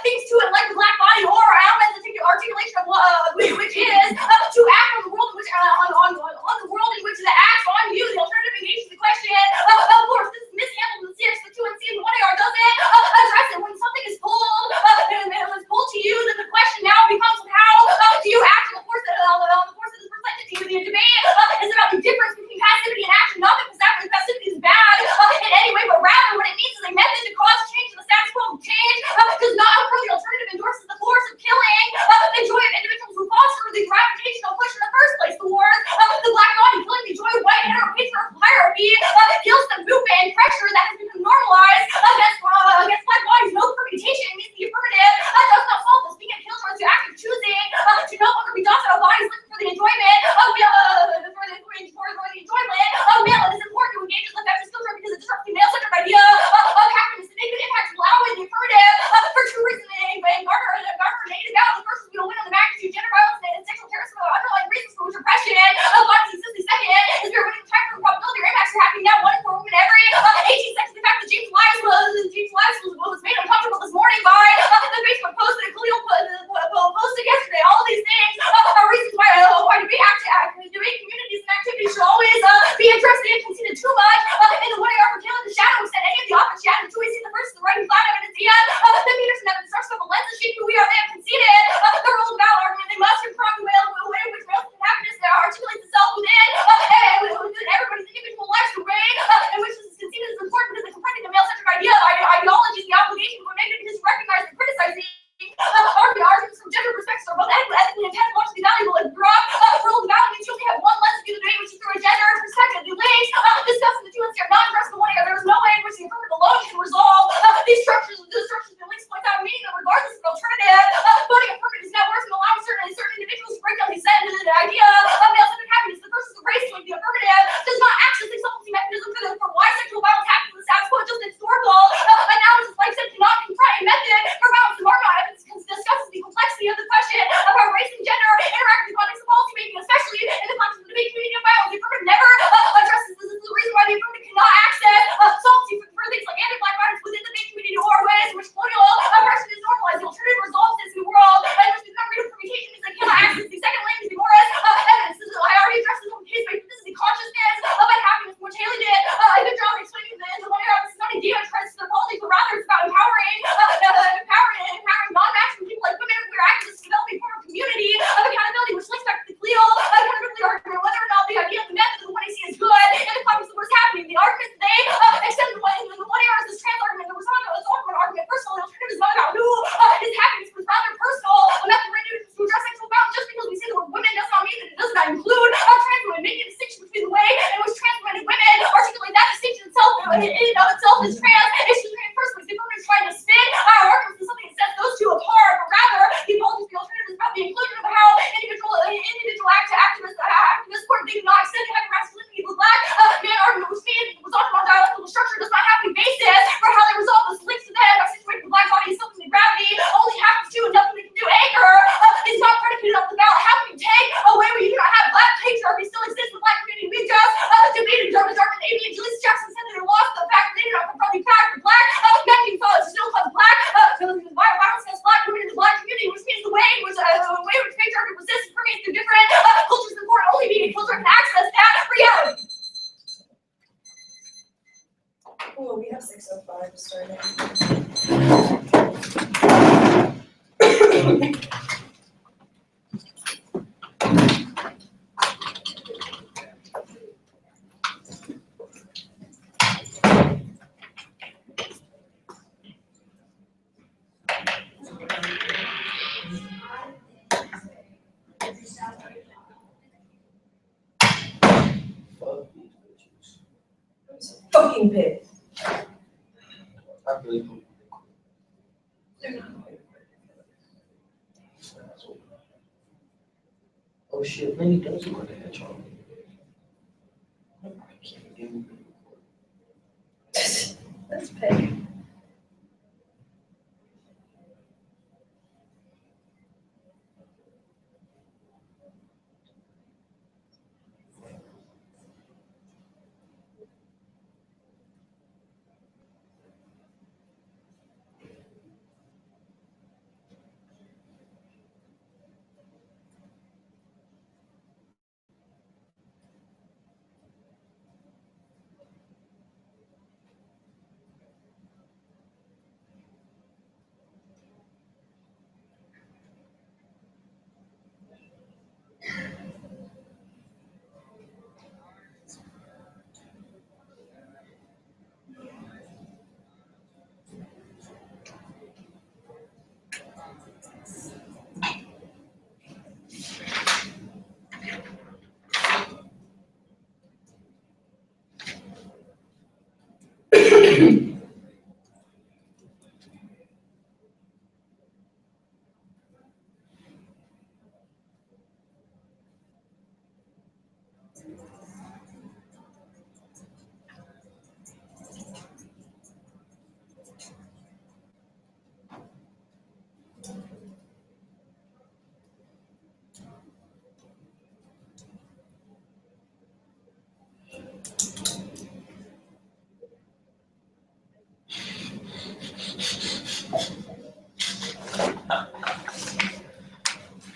things to it like the black body, or our articulation of which is to act on the world in which on the world in which that acts on you. The alternative engages the question. Of course, this is mishandled in the series, the 2 and C and 1AR doesn't address it. When something is pulled to you, then the question now becomes how do you act on the force that is presented to you. The debate is about the difference between passivity and action, not because passivity is bad in any way, but rather what it means is a method to cause change in the status quo. Change does not occur. The alternative endorses the force of killing the joy of individuals who foster the gravitational push in the first to no longer be docile bodies looking for the enjoyment of male. It is important to engage in the effective skill because it disrupts the male-centered idea of happiness and negative impacts allow in the affirmative for two reasons and garner negative value. The first is we don't win on the magnitude, gender violence, and sexual terrorism are underlying reasons for which oppression bodies exist. The second is we are winning time for the probability or impacts are happening now, one for a woman every 18 seconds. The fact that James Wise was made uncomfortable this morning by the Facebook post that Khalil posted yesterday. All of these things are reasons why debate communities and activities should always be interested and conceded too much in the way our killing the shadow extent any of the often shadow until we see the first and the right and flat evidence yet that Peterson evidence starts from a lens of shape who we are. They have conceded the role of valor argument. They must confront the way in which male happiness articulates itself within everybody's individual lives. The way in which this is conceded is important because it's confronting the male-centric ideology, the obligation we're making because recognize and criticizing arguments from gender perspectives are both ethically and technologically valuable. And role of value means you only have one lens to view the debate, which is through a gender perspective. The links discussing the two ends are not addressed in one area. There is no way in which the affirmative alone can resolve these structures. The structures and links point out meaning that regardless of an alternative, voting affirmative networks and allowing certain individuals to break down these sentences. The idea of male-centric happiness, the first is the race link. The affirmative does not access the supplementing mechanism for why sexual violence happens in the status quo. Just historical analysis, like I said, cannot confront a method for violence. The Marmot evidence discusses the complexity of the question of how race and gender interact in the context of policy making, especially in the context of the debate community of violence. The affirmative never addresses this. This is the reason why the affirmative cannot access solvency for things like anti-black violence within the debate community or ways in which colonial oppression is normalized. The alternative resolves this new world in which the concrete permutation is they cannot access the second link is the Morris evidence. This is, I already addressed this on the case, but this is the consciousness of unhappiness, which Haley did a good job explaining in the one area. This is not a demonstration to the politics, but rather it's about empowering non-maximum people like women and queer activists to develop a form of community of accountability, which links back to the Cleo accountability argument, whether or not the idea of the method of the one I see is good in the context of what's happening. The argument that they extend the one area is this trans argument. There was not an argument personal. The alternative is not about who is happiness, but rather personal. A method for individuals to address sexual violence. Just because we say the word women does not mean that it does not include trans women. Making a distinction between the way in which trans women and women articulate that distinction itself in and of itself is trans. It's just in the first place. The affirmative is trying to spin our arguments to something that sets those two apart, but rather the alternative is about the inclusion of how individual activists support they do not extend the heavy masculinity of the black man argument, which means was often on dialectical structure does not have any basis for how they resolve this links to them by situating the black body as something that gravity only happens to and nothing they can do. Anger is not predicated on the ballot. How can you take away where you do not have black patriarchy still exists in the black community? We just debated Dartmouth, AB, and Julius Jackson said that they lost the fact that they did not confront the fact that black men being still cause black violence against black women in the black community, which means the way in which patriarchy resists permeates through different cultures and more only being a culture can access that reality. Oh, we have 6:05 to start now. Fucking pissed. I really do. Oh shit, Lenny does want to hedge on me. I can't get him. That's petty.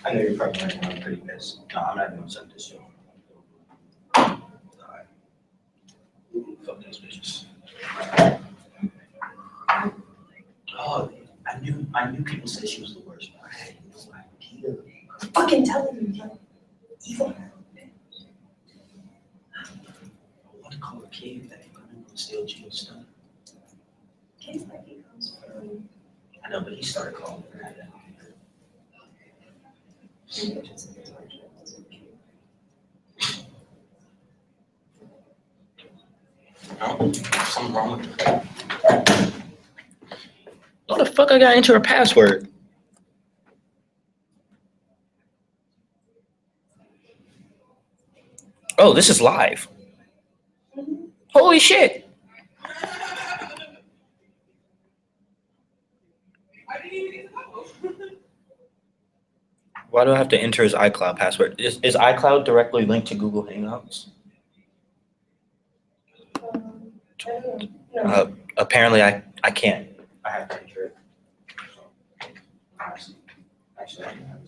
I know you're probably thinking I'm pretty pissed. No, I'm not even gonna send this to you. Alright. Fuck those bitches. Oh, I knew people said she was the worst, but I had no idea. I'm fucking telling you, like, evil. I want to call a kid that I'm gonna steal Gino's stuff. Kids like he comes from. I know, but he started calling her that. No, something wrong with her. What the fuck I got into her password? Oh, this is live. Holy shit. Why do I have to enter his iCloud password? Is iCloud directly linked to Google Hangouts? No. Apparently I can't. I have to enter it. Actually, I can have it.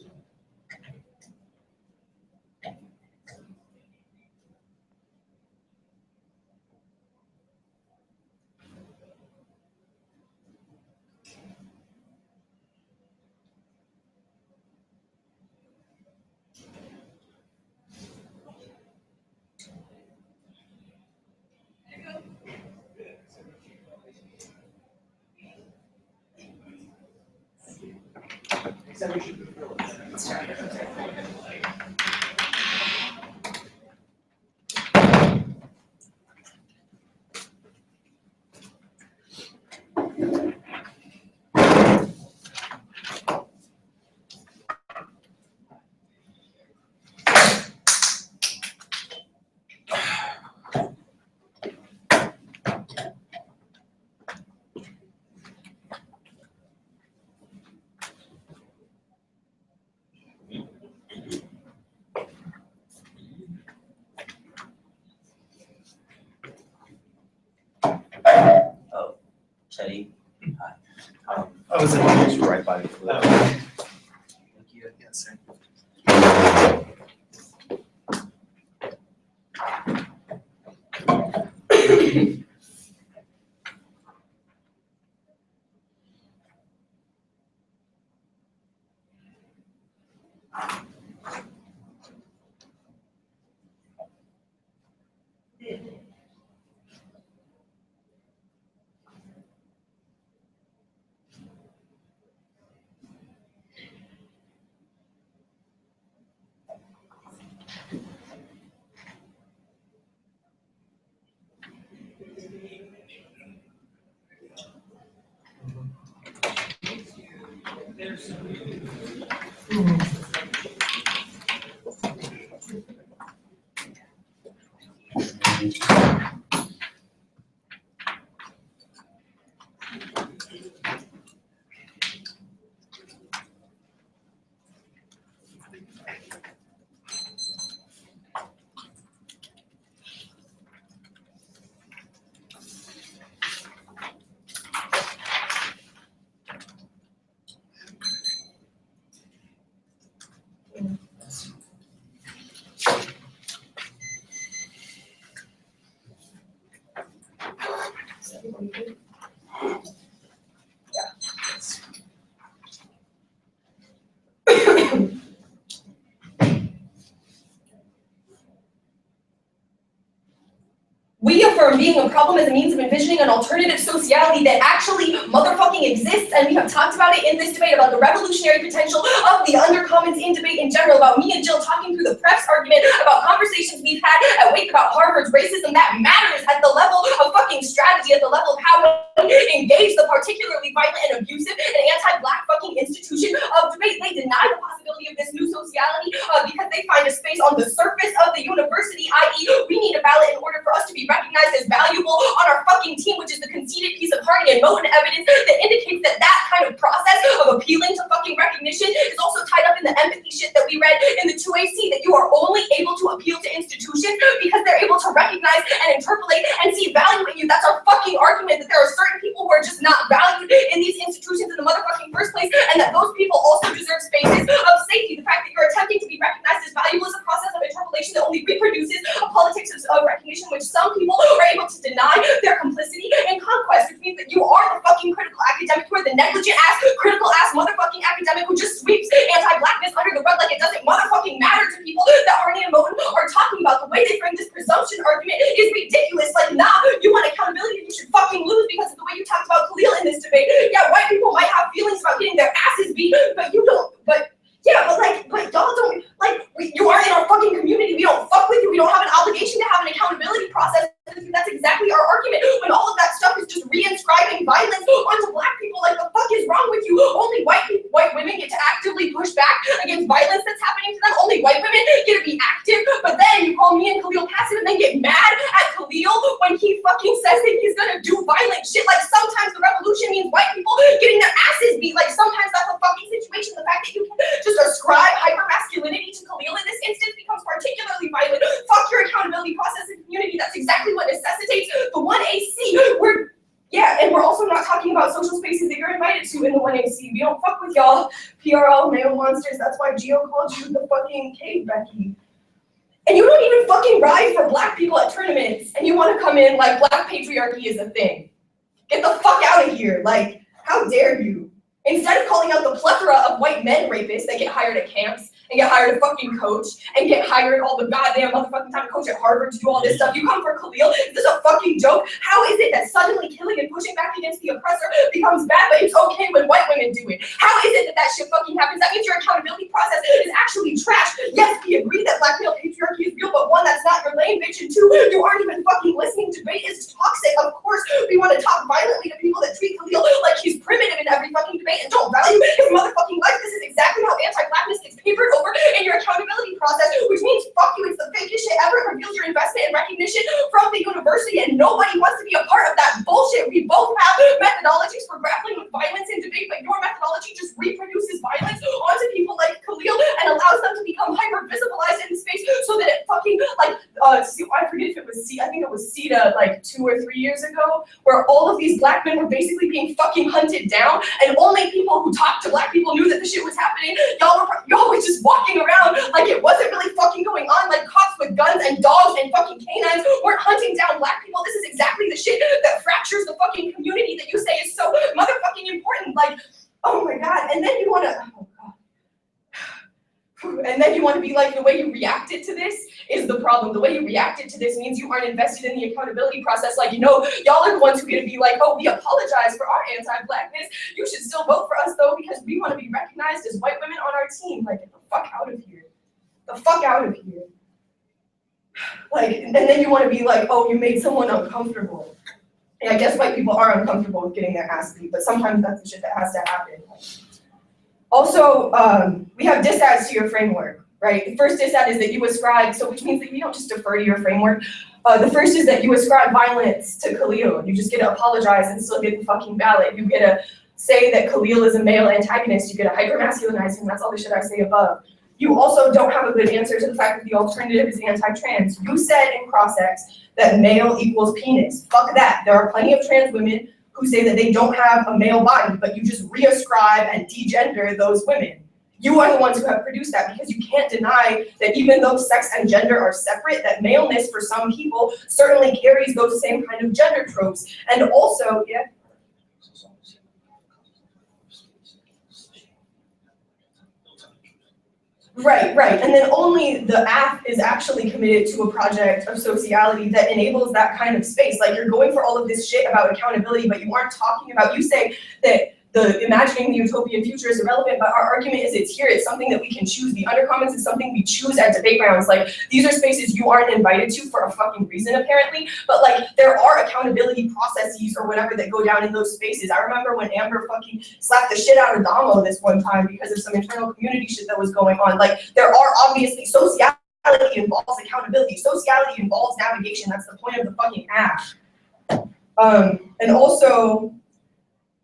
Oh, Teddy. Hi. Oh, is it? It's right by the floor. Thank you. Yes, sir. being a problem as a means of envisioning an alternative sociality that actually motherfucking exists, and we have talked about it in this debate about the revolutionary potential of the undercommons in debate in general, about me and Jill talking through the pref's argument, about conversations we've had at Wake about Harvard's racism that matters at the level of fucking strategy, at the level of how we engage the particularly violent and abusive and anti-black fucking institution of debate. They deny the possibility of this new sociality because they find a space on the surface of the university, i.e. we need a ballot in order for us to be recognized as valuable on our fucking team, which is the conceded piece of harding and moat and evidence that indicates that that kind of process of appealing to fucking recognition is also tied up in the empathy shit that we read in the 2AC, that you are only able to appeal to institutions because they're able to recognize and interpolate and see value in you. That's our fucking argument, that there are certain people who are just not valued in these institutions in the motherfucking first place, and that those people also deserve spaces of safety. The fact that you're attempting to be recognized as valuable is a process of interpolation that only reproduces a politics of recognition, which some people are able to deny their complicity in conquest, which means that you are the fucking critical academic, who are the negligent ass, critical ass motherfucking academic who just sweeps anti-blackness under the rug like it doesn't motherfucking matter to people that Harney and Moten are talking about. The way they frame this presumption argument is ridiculous. Like, nah, you want accountability, you should fucking lose because of the way you talked about Khalil in this debate. Yeah, white people might have feelings about getting their asses beat, but you don't, but y'all don't, you are in our fucking community, we don't fuck with you, we don't have an obligation to have an accountability process. That's exactly our argument. When all of that stuff is just reinscribing violence onto black people, like the fuck is wrong with you? Only white women get to actively push back against violence that's happening to them. Only white women get to be active, but then you call me and Khalil passive and then get mad at Khalil when he fucking says that he's gonna do violent shit. Like, sometimes the revolution means white people getting their asses beat. Like, sometimes that's a fucking situation. The fact that you can just ascribe hypermasculinity to Khalil in this instance becomes particularly violent. Fuck your accountability process in community. That's exactly what necessitates the 1AC. And we're also not talking about social spaces that you're invited to in the 1AC. We don't fuck with y'all PRL male monsters. That's why Gio called you the fucking cave Becky. And you don't even fucking ride for black people at tournaments, and you want to come in like black patriarchy is a thing. Get the fuck out of here. Like, how dare you? Instead of calling out the plethora of white men rapists that get hired at camps and get hired to fucking coach and get hired all the goddamn motherfucking time to coach at Harvard to do all this stuff, you come for Khalil. Is this a fucking joke? How is it that suddenly killing and pushing back against the oppressor becomes bad, but it's okay when white women do it? How is it that that shit fucking happens? That means your accountability process is actually trash. Yes, we agree that black male patriarchy is real, but one, that's not your lane, bitch, and two, you aren't even fucking listening. Debate is toxic. Of course, we want to talk violently to people that treat Khalil like he's primitive in every fucking debate and don't value his motherfucking life. This is exactly how anti-blackness gets papered over in your accountability process, which means fuck you, it's the fakest shit ever. It reveals your investment in recognition from the university, and nobody wants to be a part of that bullshit. We both have methodologies for grappling with violence in debate, but your methodology just reproduces violence onto people like Khalil and allows them to become hyper-visibilized in space so that it fucking, I forget if it was I think it was CETA like 2 or 3 years ago, where all of these black men were basically being fucking hunted down, and only people who talked to black people knew that the shit was happening. Y'all were just walking around like it wasn't really fucking going on, like cops with guns and dogs and fucking canines weren't hunting down black people. This is exactly the shit that fractures the fucking community that you say is so motherfucking important. Like, oh my god, and then you wanna, be like, the way you reacted to this is the problem. The way you reacted to this means you aren't invested in the accountability process. Like, y'all are the ones who get to be like, oh, we apologize for our anti-blackness. You should still vote for us though, because we want to be recognized as white women on our team. Like, get the fuck out of here. The fuck out of here. Like, and then you want to be like, oh, you made someone uncomfortable. And I guess white people are uncomfortable with getting their ass beat, but sometimes that's the shit that has to happen. Also, we have disads to your framework, right? The first disad is that you ascribe, so which means that you don't just defer to your framework. The first is that you ascribe violence to Khalil. You just get to apologize and still get the fucking ballot. You get to say that Khalil is a male antagonist. You get to hypermasculinize him. That's all the shit I say above. You also don't have a good answer to the fact that the alternative is anti-trans. You said in cross-ex that male equals penis. Fuck that. There are plenty of trans women who say that they don't have a male body, but you just reascribe and degender those women. You are the ones who have produced that, because you can't deny that even though sex and gender are separate, that maleness for some people certainly carries those same kind of gender tropes. And also, yeah. Right, and then only the app is actually committed to a project of sociality that enables that kind of space. Like, you're going for all of this shit about accountability, but you aren't talking about, you say that the imagining the utopian future is irrelevant, but our argument is it's here, it's something that we can choose. The undercommons is something we choose at debate grounds. Like, these are spaces you aren't invited to for a fucking reason, apparently, but like, there are accountability processes or whatever that go down in those spaces. I remember when Amber fucking slapped the shit out of Damo this one time because of some internal community shit that was going on. Like, there are obviously, sociality involves accountability, sociality involves navigation, that's the point of the fucking app. And also,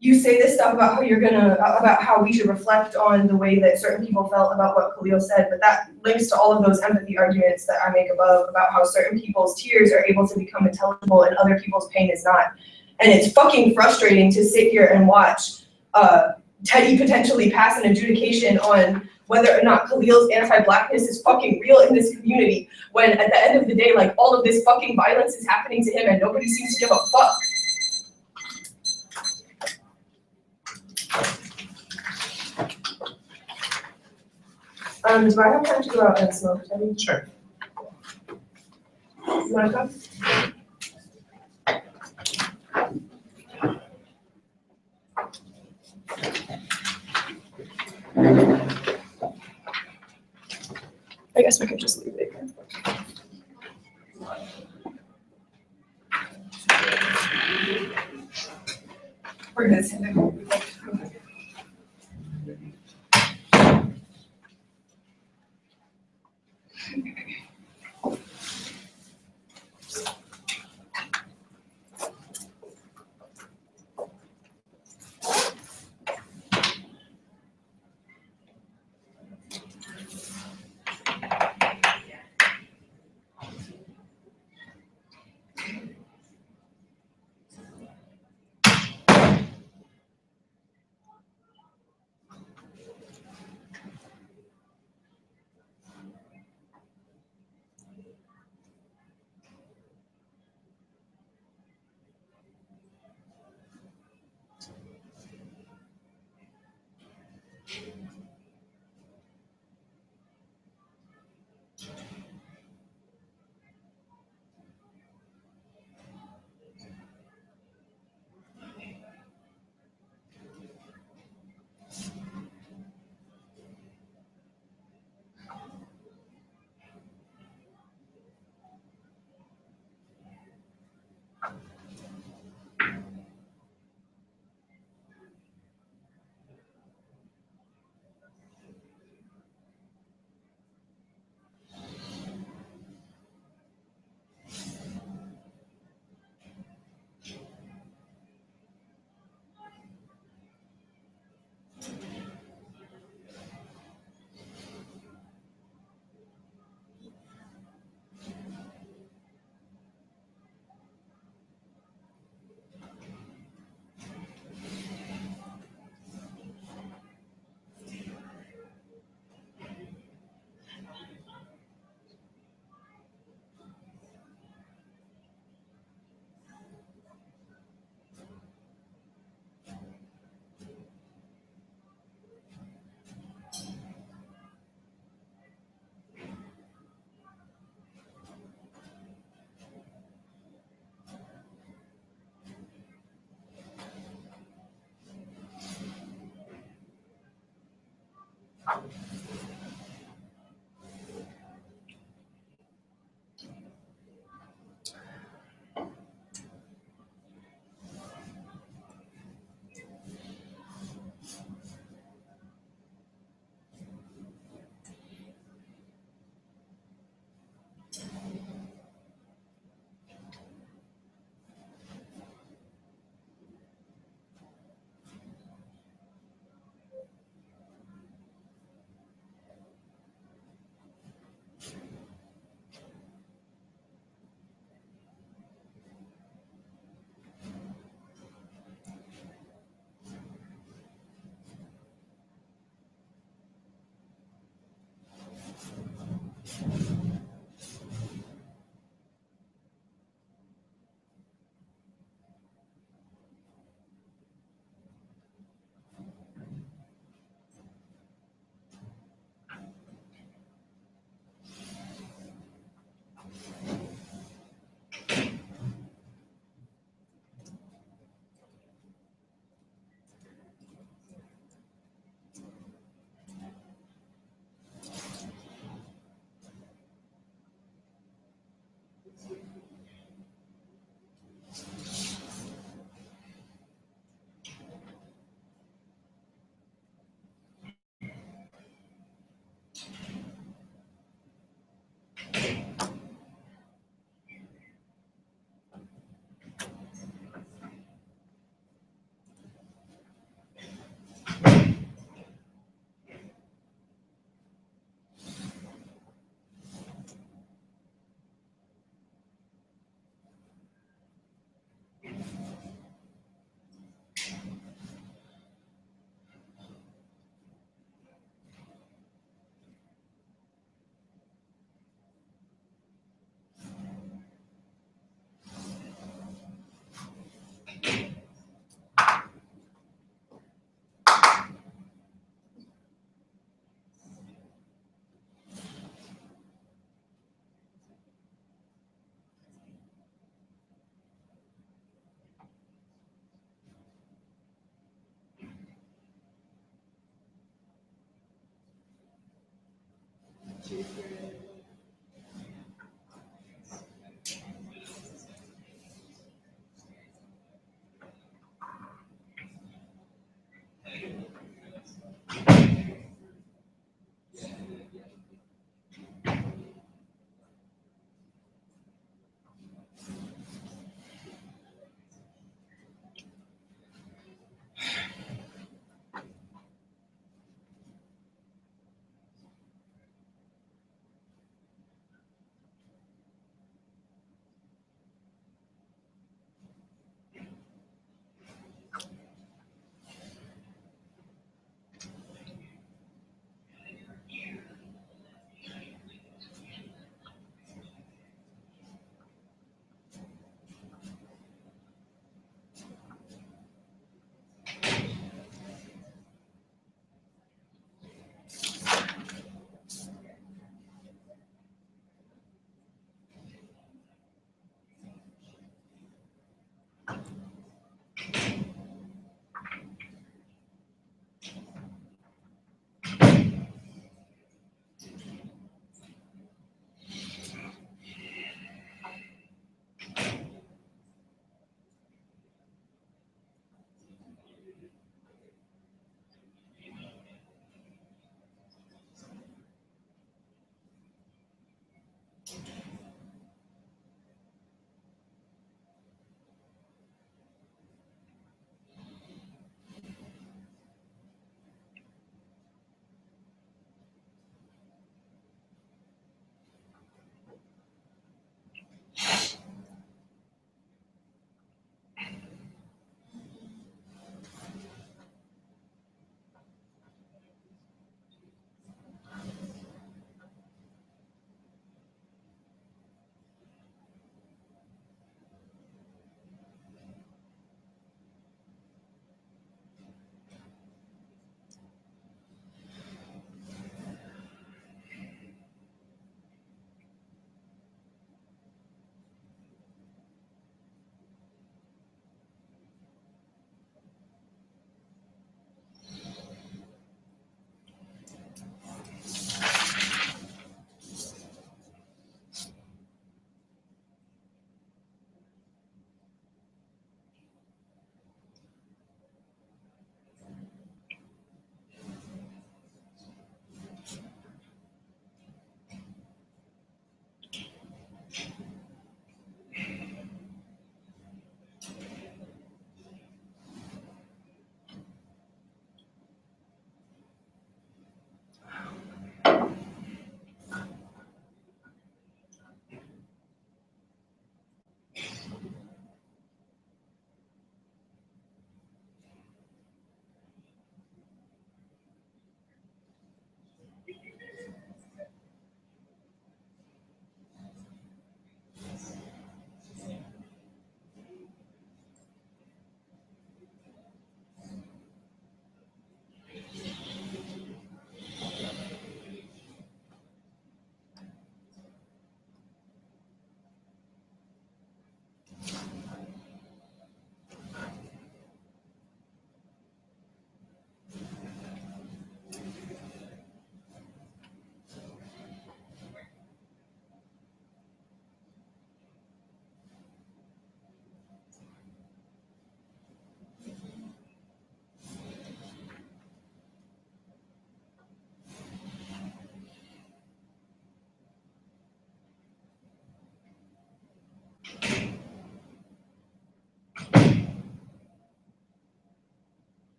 you say this stuff about how about how we should reflect on the way that certain people felt about what Khalil said, but that links to all of those empathy arguments that I make above about how certain people's tears are able to become intelligible and other people's pain is not. And it's fucking frustrating to sit here and watch Teddy potentially pass an adjudication on whether or not Khalil's anti-blackness is fucking real in this community, when at the end of the day, like, all of this fucking violence is happening to him and nobody seems to give a fuck. Do I have time to go out and smoke, Teddy? Sure. You wanna come? I guess we could just leave it here. We're gonna send it.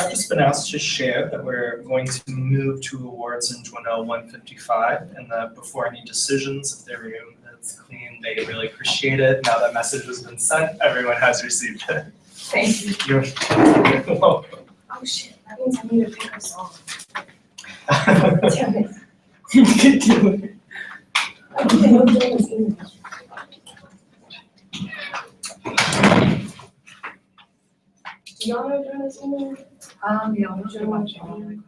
I've just been asked to share that we're going to move to awards in Journal 155, and that before any decisions, if their room is clean, they really appreciate it. Now that message has been sent, everyone has received it. Thank you. You're welcome. Oh shit, that means I need to pick a song. Damn it. You can do it. I don't know Jonas English. Do y'all know Jonas English? Yeah, I'm not sure what you want.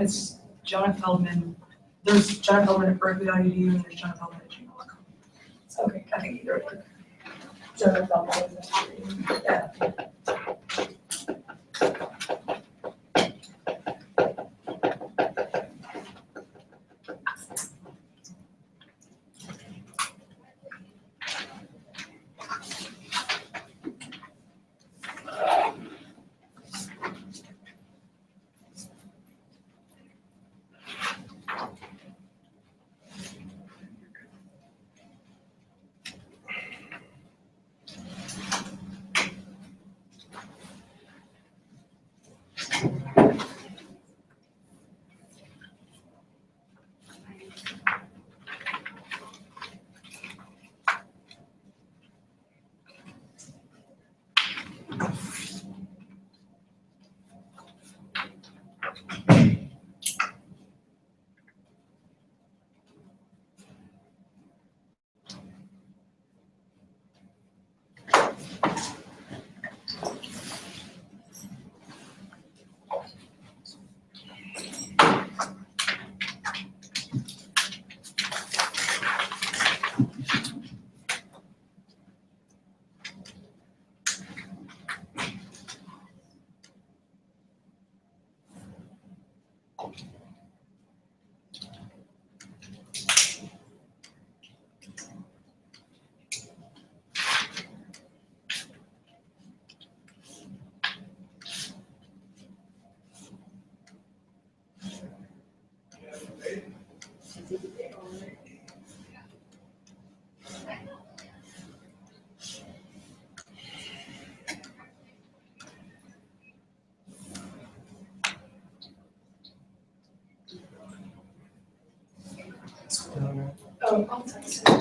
It's Jonah Feldman. There's Jonah Feldman at berkeley.edu and there's Jonah Feldman at gmail.com. Okay, I think either work. Jonah Feldman. Yeah. Oh, I'll text it.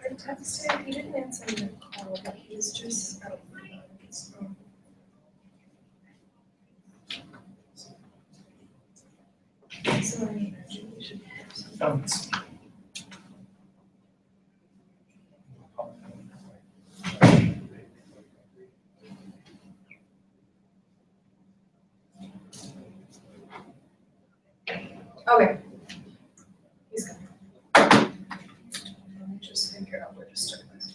I texted him, he didn't answer the call, but he was just out. So I mean, we should have some. Okay. He's coming. Let me just figure out where to start this.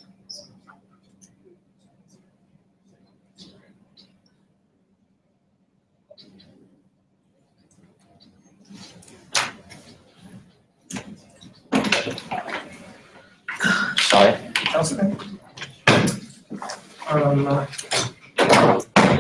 Sorry. That's okay.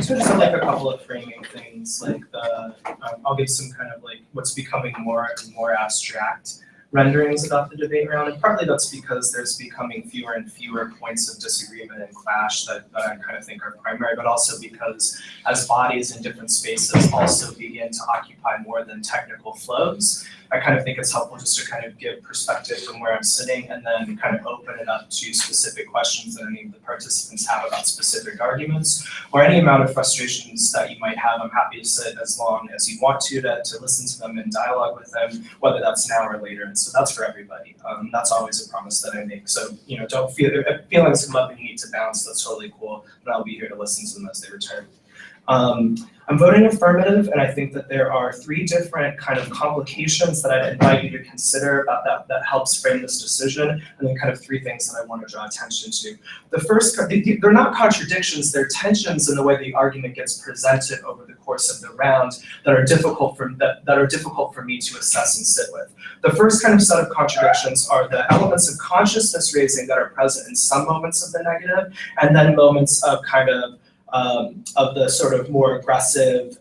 So just like a couple of framing things, like the, I'll give some kind of like what's becoming more and more abstract renderings about the debate round, and partly that's because there's becoming fewer and fewer points of disagreement and clash that I kind of think are primary, but also because as bodies in different spaces also begin to occupy more than technical flows, I kind of think it's helpful just to kind of give perspective from where I'm sitting and then kind of open it up to specific questions that any of the participants have about specific arguments or any amount of frustrations that you might have. I'm happy to sit as long as you want to listen to them and dialogue with them, whether that's now or later. And so that's for everybody. That's always a promise that I make. So, don't feel, if feelings come up and you need to bounce, that's totally cool, but I'll be here to listen to them as they return. I'm voting affirmative, and I think that there are 3 different kind of complications that I'd invite you to consider about that helps frame this decision, and then kind of 3 things that I want to draw attention to. The first, they're not contradictions, they're tensions in the way the argument gets presented over the course of the round that are difficult for me to assess and sit with. The first kind of set of contradictions are the elements of consciousness raising that are present in some moments of the negative, and then moments of kind of the sort of more aggressive,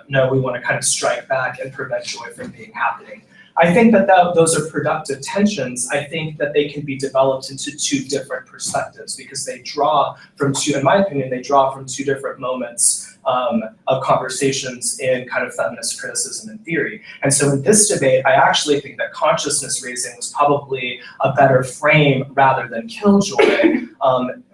no, we want to kind of strike back and prevent joy from being happening. I think that those are productive tensions. I think that they can be developed into 2 different perspectives because they draw from 2, in my opinion, they draw from 2 different moments of conversations in kind of feminist criticism and theory. And so in this debate, I actually think that consciousness raising was probably a better frame rather than killjoy.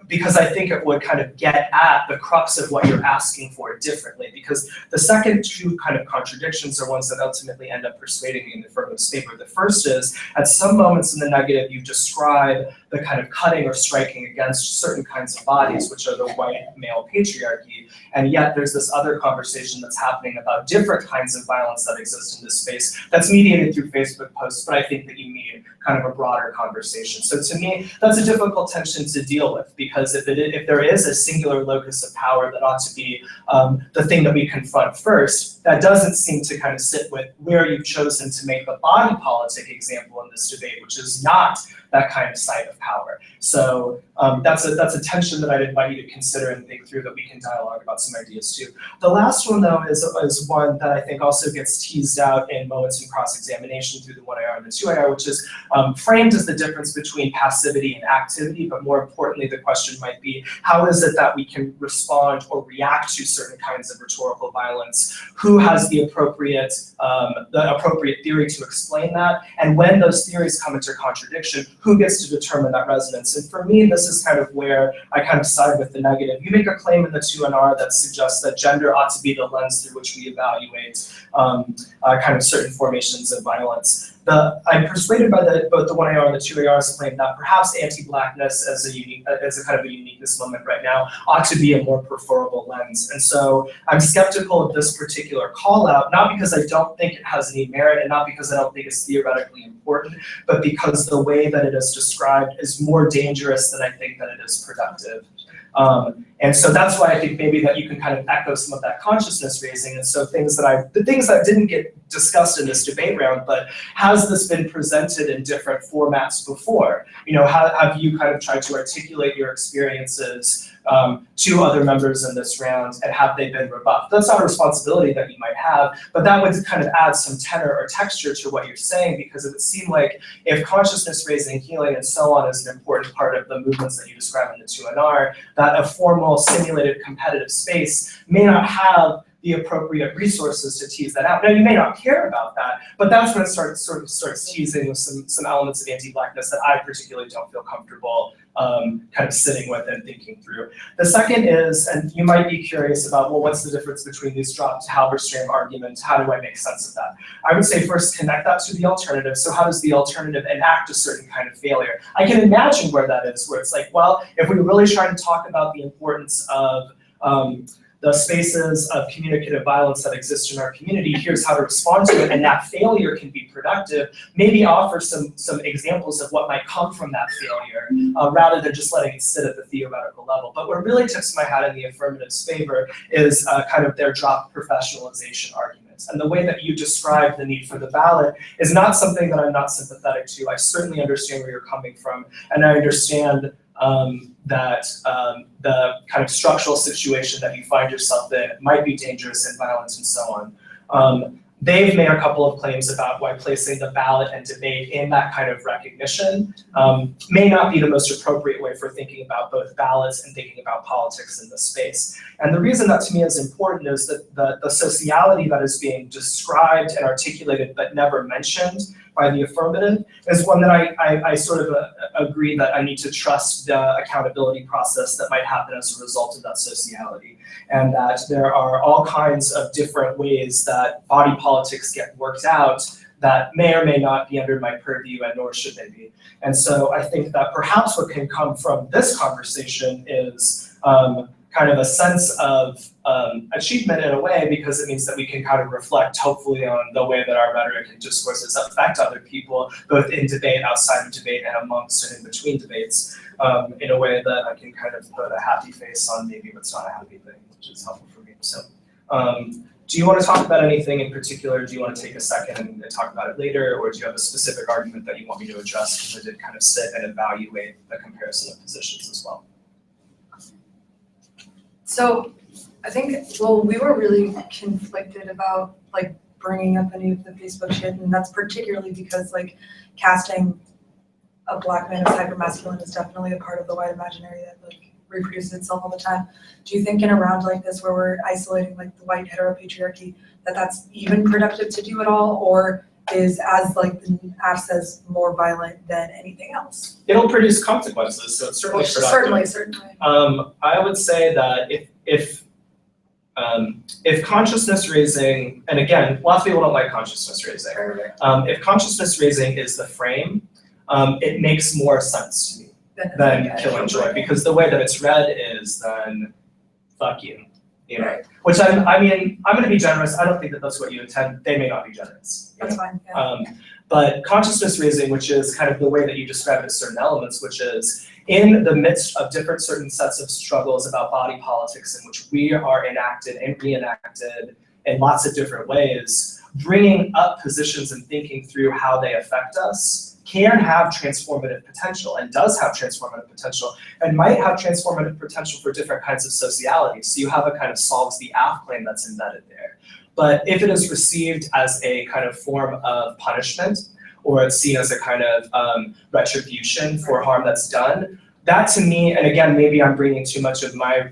Because I think it would kind of get at the crux of what you're asking for differently. Because the second 2 kind of contradictions are ones that ultimately end up persuading me in the affirmative favor. The first is, at some moments in the negative, you describe the kind of cutting or striking against certain kinds of bodies, which are the white male patriarchy. And yet there's this other conversation that's happening about different kinds of violence that exist in this space that's mediated through Facebook posts, but I think that you need kind of a broader conversation. So to me, that's a difficult tension to deal with, because if there is a singular locus of power that ought to be the thing that we confront first, that doesn't seem to kind of sit with where you've chosen to make the body politic example in this debate, which is not that kind of site of power. So that's a tension that I'd invite you to consider and think through, that we can dialogue about some ideas too. The last one, though, is one that I think also gets teased out in moments in cross-examination through the 1IR and the 2IR, which is framed as the difference between passivity and activity, but more importantly, the question might be, how is it that we can respond or react to certain kinds of rhetorical violence? Who has the appropriate theory to explain that? And when those theories come into contradiction, who gets to determine that resonance? And for me, this is kind of where I kind of side with the negative. You make a claim in the 2NR that suggests that gender ought to be the lens through which we evaluate kind of certain formations of violence. I'm persuaded by both the 1AR and the 2AR's claim that perhaps anti-blackness as a kind of a uniqueness moment right now ought to be a more preferable lens. And so I'm skeptical of this particular call out, not because I don't think it has any merit and not because I don't think it's theoretically important, but because the way that it is described is more dangerous than I think that it is productive. And so that's why I think maybe that you can kind of echo some of that consciousness raising. And so the things that didn't get discussed in this debate round, but has this been presented in different formats before? Have you kind of tried to articulate your experiences to other members in this round, and have they been rebuffed? That's not a responsibility that you might have, but that would kind of add some tenor or texture to what you're saying, because it would seem like if consciousness raising, healing, and so on is an important part of the movements that you describe in the 2NR, that a formal simulated competitive space may not have the appropriate resources to tease that out. Now, you may not care about that, but that's when it starts teasing with some elements of anti-blackness that I particularly don't feel comfortable kind of sitting with and thinking through. The second is, and you might be curious about, well, what's the difference between these dropped Halberstram arguments? How do I make sense of that? I would say first connect that to the alternative. So how does the alternative enact a certain kind of failure? I can imagine where that is, where it's like, well, if we really try to talk about the importance of the spaces of communicative violence that exist in our community, here's how to respond to it, and that failure can be productive, maybe offer some examples of what might come from that failure, rather than just letting it sit at the theoretical level. But what really tips my hat in the affirmative's favor is kind of their drop professionalization argument. And the way that you describe the need for the ballot is not something that I'm not sympathetic to. I certainly understand where you're coming from, and I understand that the kind of structural situation that you find yourself in might be dangerous and violent and so on. they've made a couple of claims about why placing the ballot and debate in that kind of recognition may not be the most appropriate way for thinking about both ballots and thinking about politics in this space. And the reason that to me is important is that the sociality that is being described and articulated but never mentioned by the affirmative is one that I sort of agree that I need to trust the accountability process that might happen as a result of that sociality. And that there are all kinds of different ways that body politics get worked out that may or may not be under my purview, and nor should they be. And so I think that perhaps what can come from this conversation is kind of a sense of achievement in a way, because it means that we can kind of reflect hopefully on the way that our rhetoric and discourses affect other people, both in debate, outside of debate, and amongst and in between debates, in a way that I can kind of put a happy face on maybe what's not a happy thing, which is helpful for me. So do you want to talk about anything in particular? Do you want to take a second and talk about it later, or do you have a specific argument that you want me to address? Because I did kind of sit and evaluate the comparison of positions as well. So I think, well, we were really conflicted about like bringing up any of the Facebook shit, and that's particularly because like casting a black man as hypermasculine is definitely a part of the white imaginary that like reproduces itself all the time. Do you think in a round like this where we're isolating like the white heteropatriarchy that that's even productive to do at all, or is, as like the app says, more violent than anything else? It'll produce consequences, so it's certainly productive. Certainly. I would say that if consciousness raising, and again, lots of people don't like consciousness raising. If consciousness raising is the frame, it makes more sense to me than killing joy, because the way that it's read is then fuck you, you know. Right. Which I mean, I'm going to be generous. I don't think that that's what you intend. They may not be generous. That's fine. Yeah. But consciousness raising, which is kind of the way that you describe it, certain elements, which is in the midst of certain sets of struggles about body politics in which we are enacted and reenacted in lots of different ways, bringing up positions and thinking through how they affect us can have transformative potential, and does have transformative potential, and might have transformative potential for different kinds of socialities. So you have a kind of solves the AF claim that's embedded there. But if it is received as a kind of form of punishment, or it's seen as a kind of retribution for harm that's done, that to me, and again, maybe I'm bringing too much of my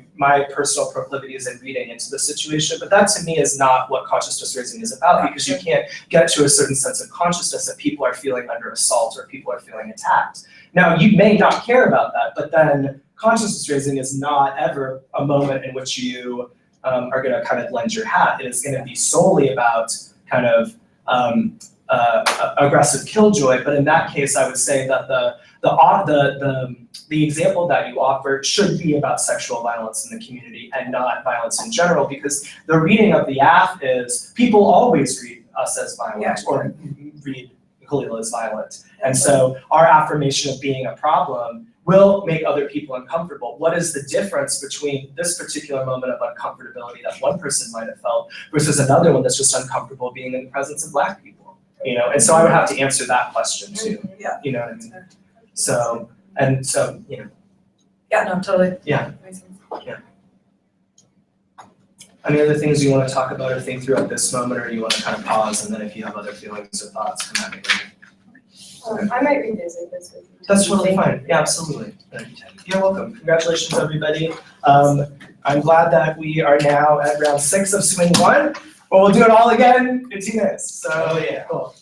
personal proclivities and reading into the situation, but that to me is not what consciousness raising is about, because you can't get to a certain sense of consciousness that people are feeling under assault or people are feeling attacked. Now, you may not care about that, but then consciousness raising is not ever a moment in which you are going to kind of lend your hat. It is going to be solely about kind of aggressive killjoy. But in that case, I would say that the example that you offered should be about sexual violence in the community and not violence in general, because the reading of the AF is people always read us as violent, or read Khalil as violent. And so our affirmation of being a problem will make other people uncomfortable. What is the difference between this particular moment of uncomfortability that one person might have felt versus another one that's just uncomfortable being in the presence of Black people? You know, and so I would have to answer that question too. Yeah. You know what I mean? So, and so, you know. Yeah, no, totally. Yeah. Yeah. Any other things you want to talk about or think through at this moment, or you want to kind of pause, and then if you have other feelings or thoughts, come at me later. I might revisit this with you. That's totally fine. Yeah, absolutely. You're welcome. Congratulations, everybody. I'm glad that we are now at round 6 of swing 1, but we'll do it all again in 2 minutes. So, yeah, cool.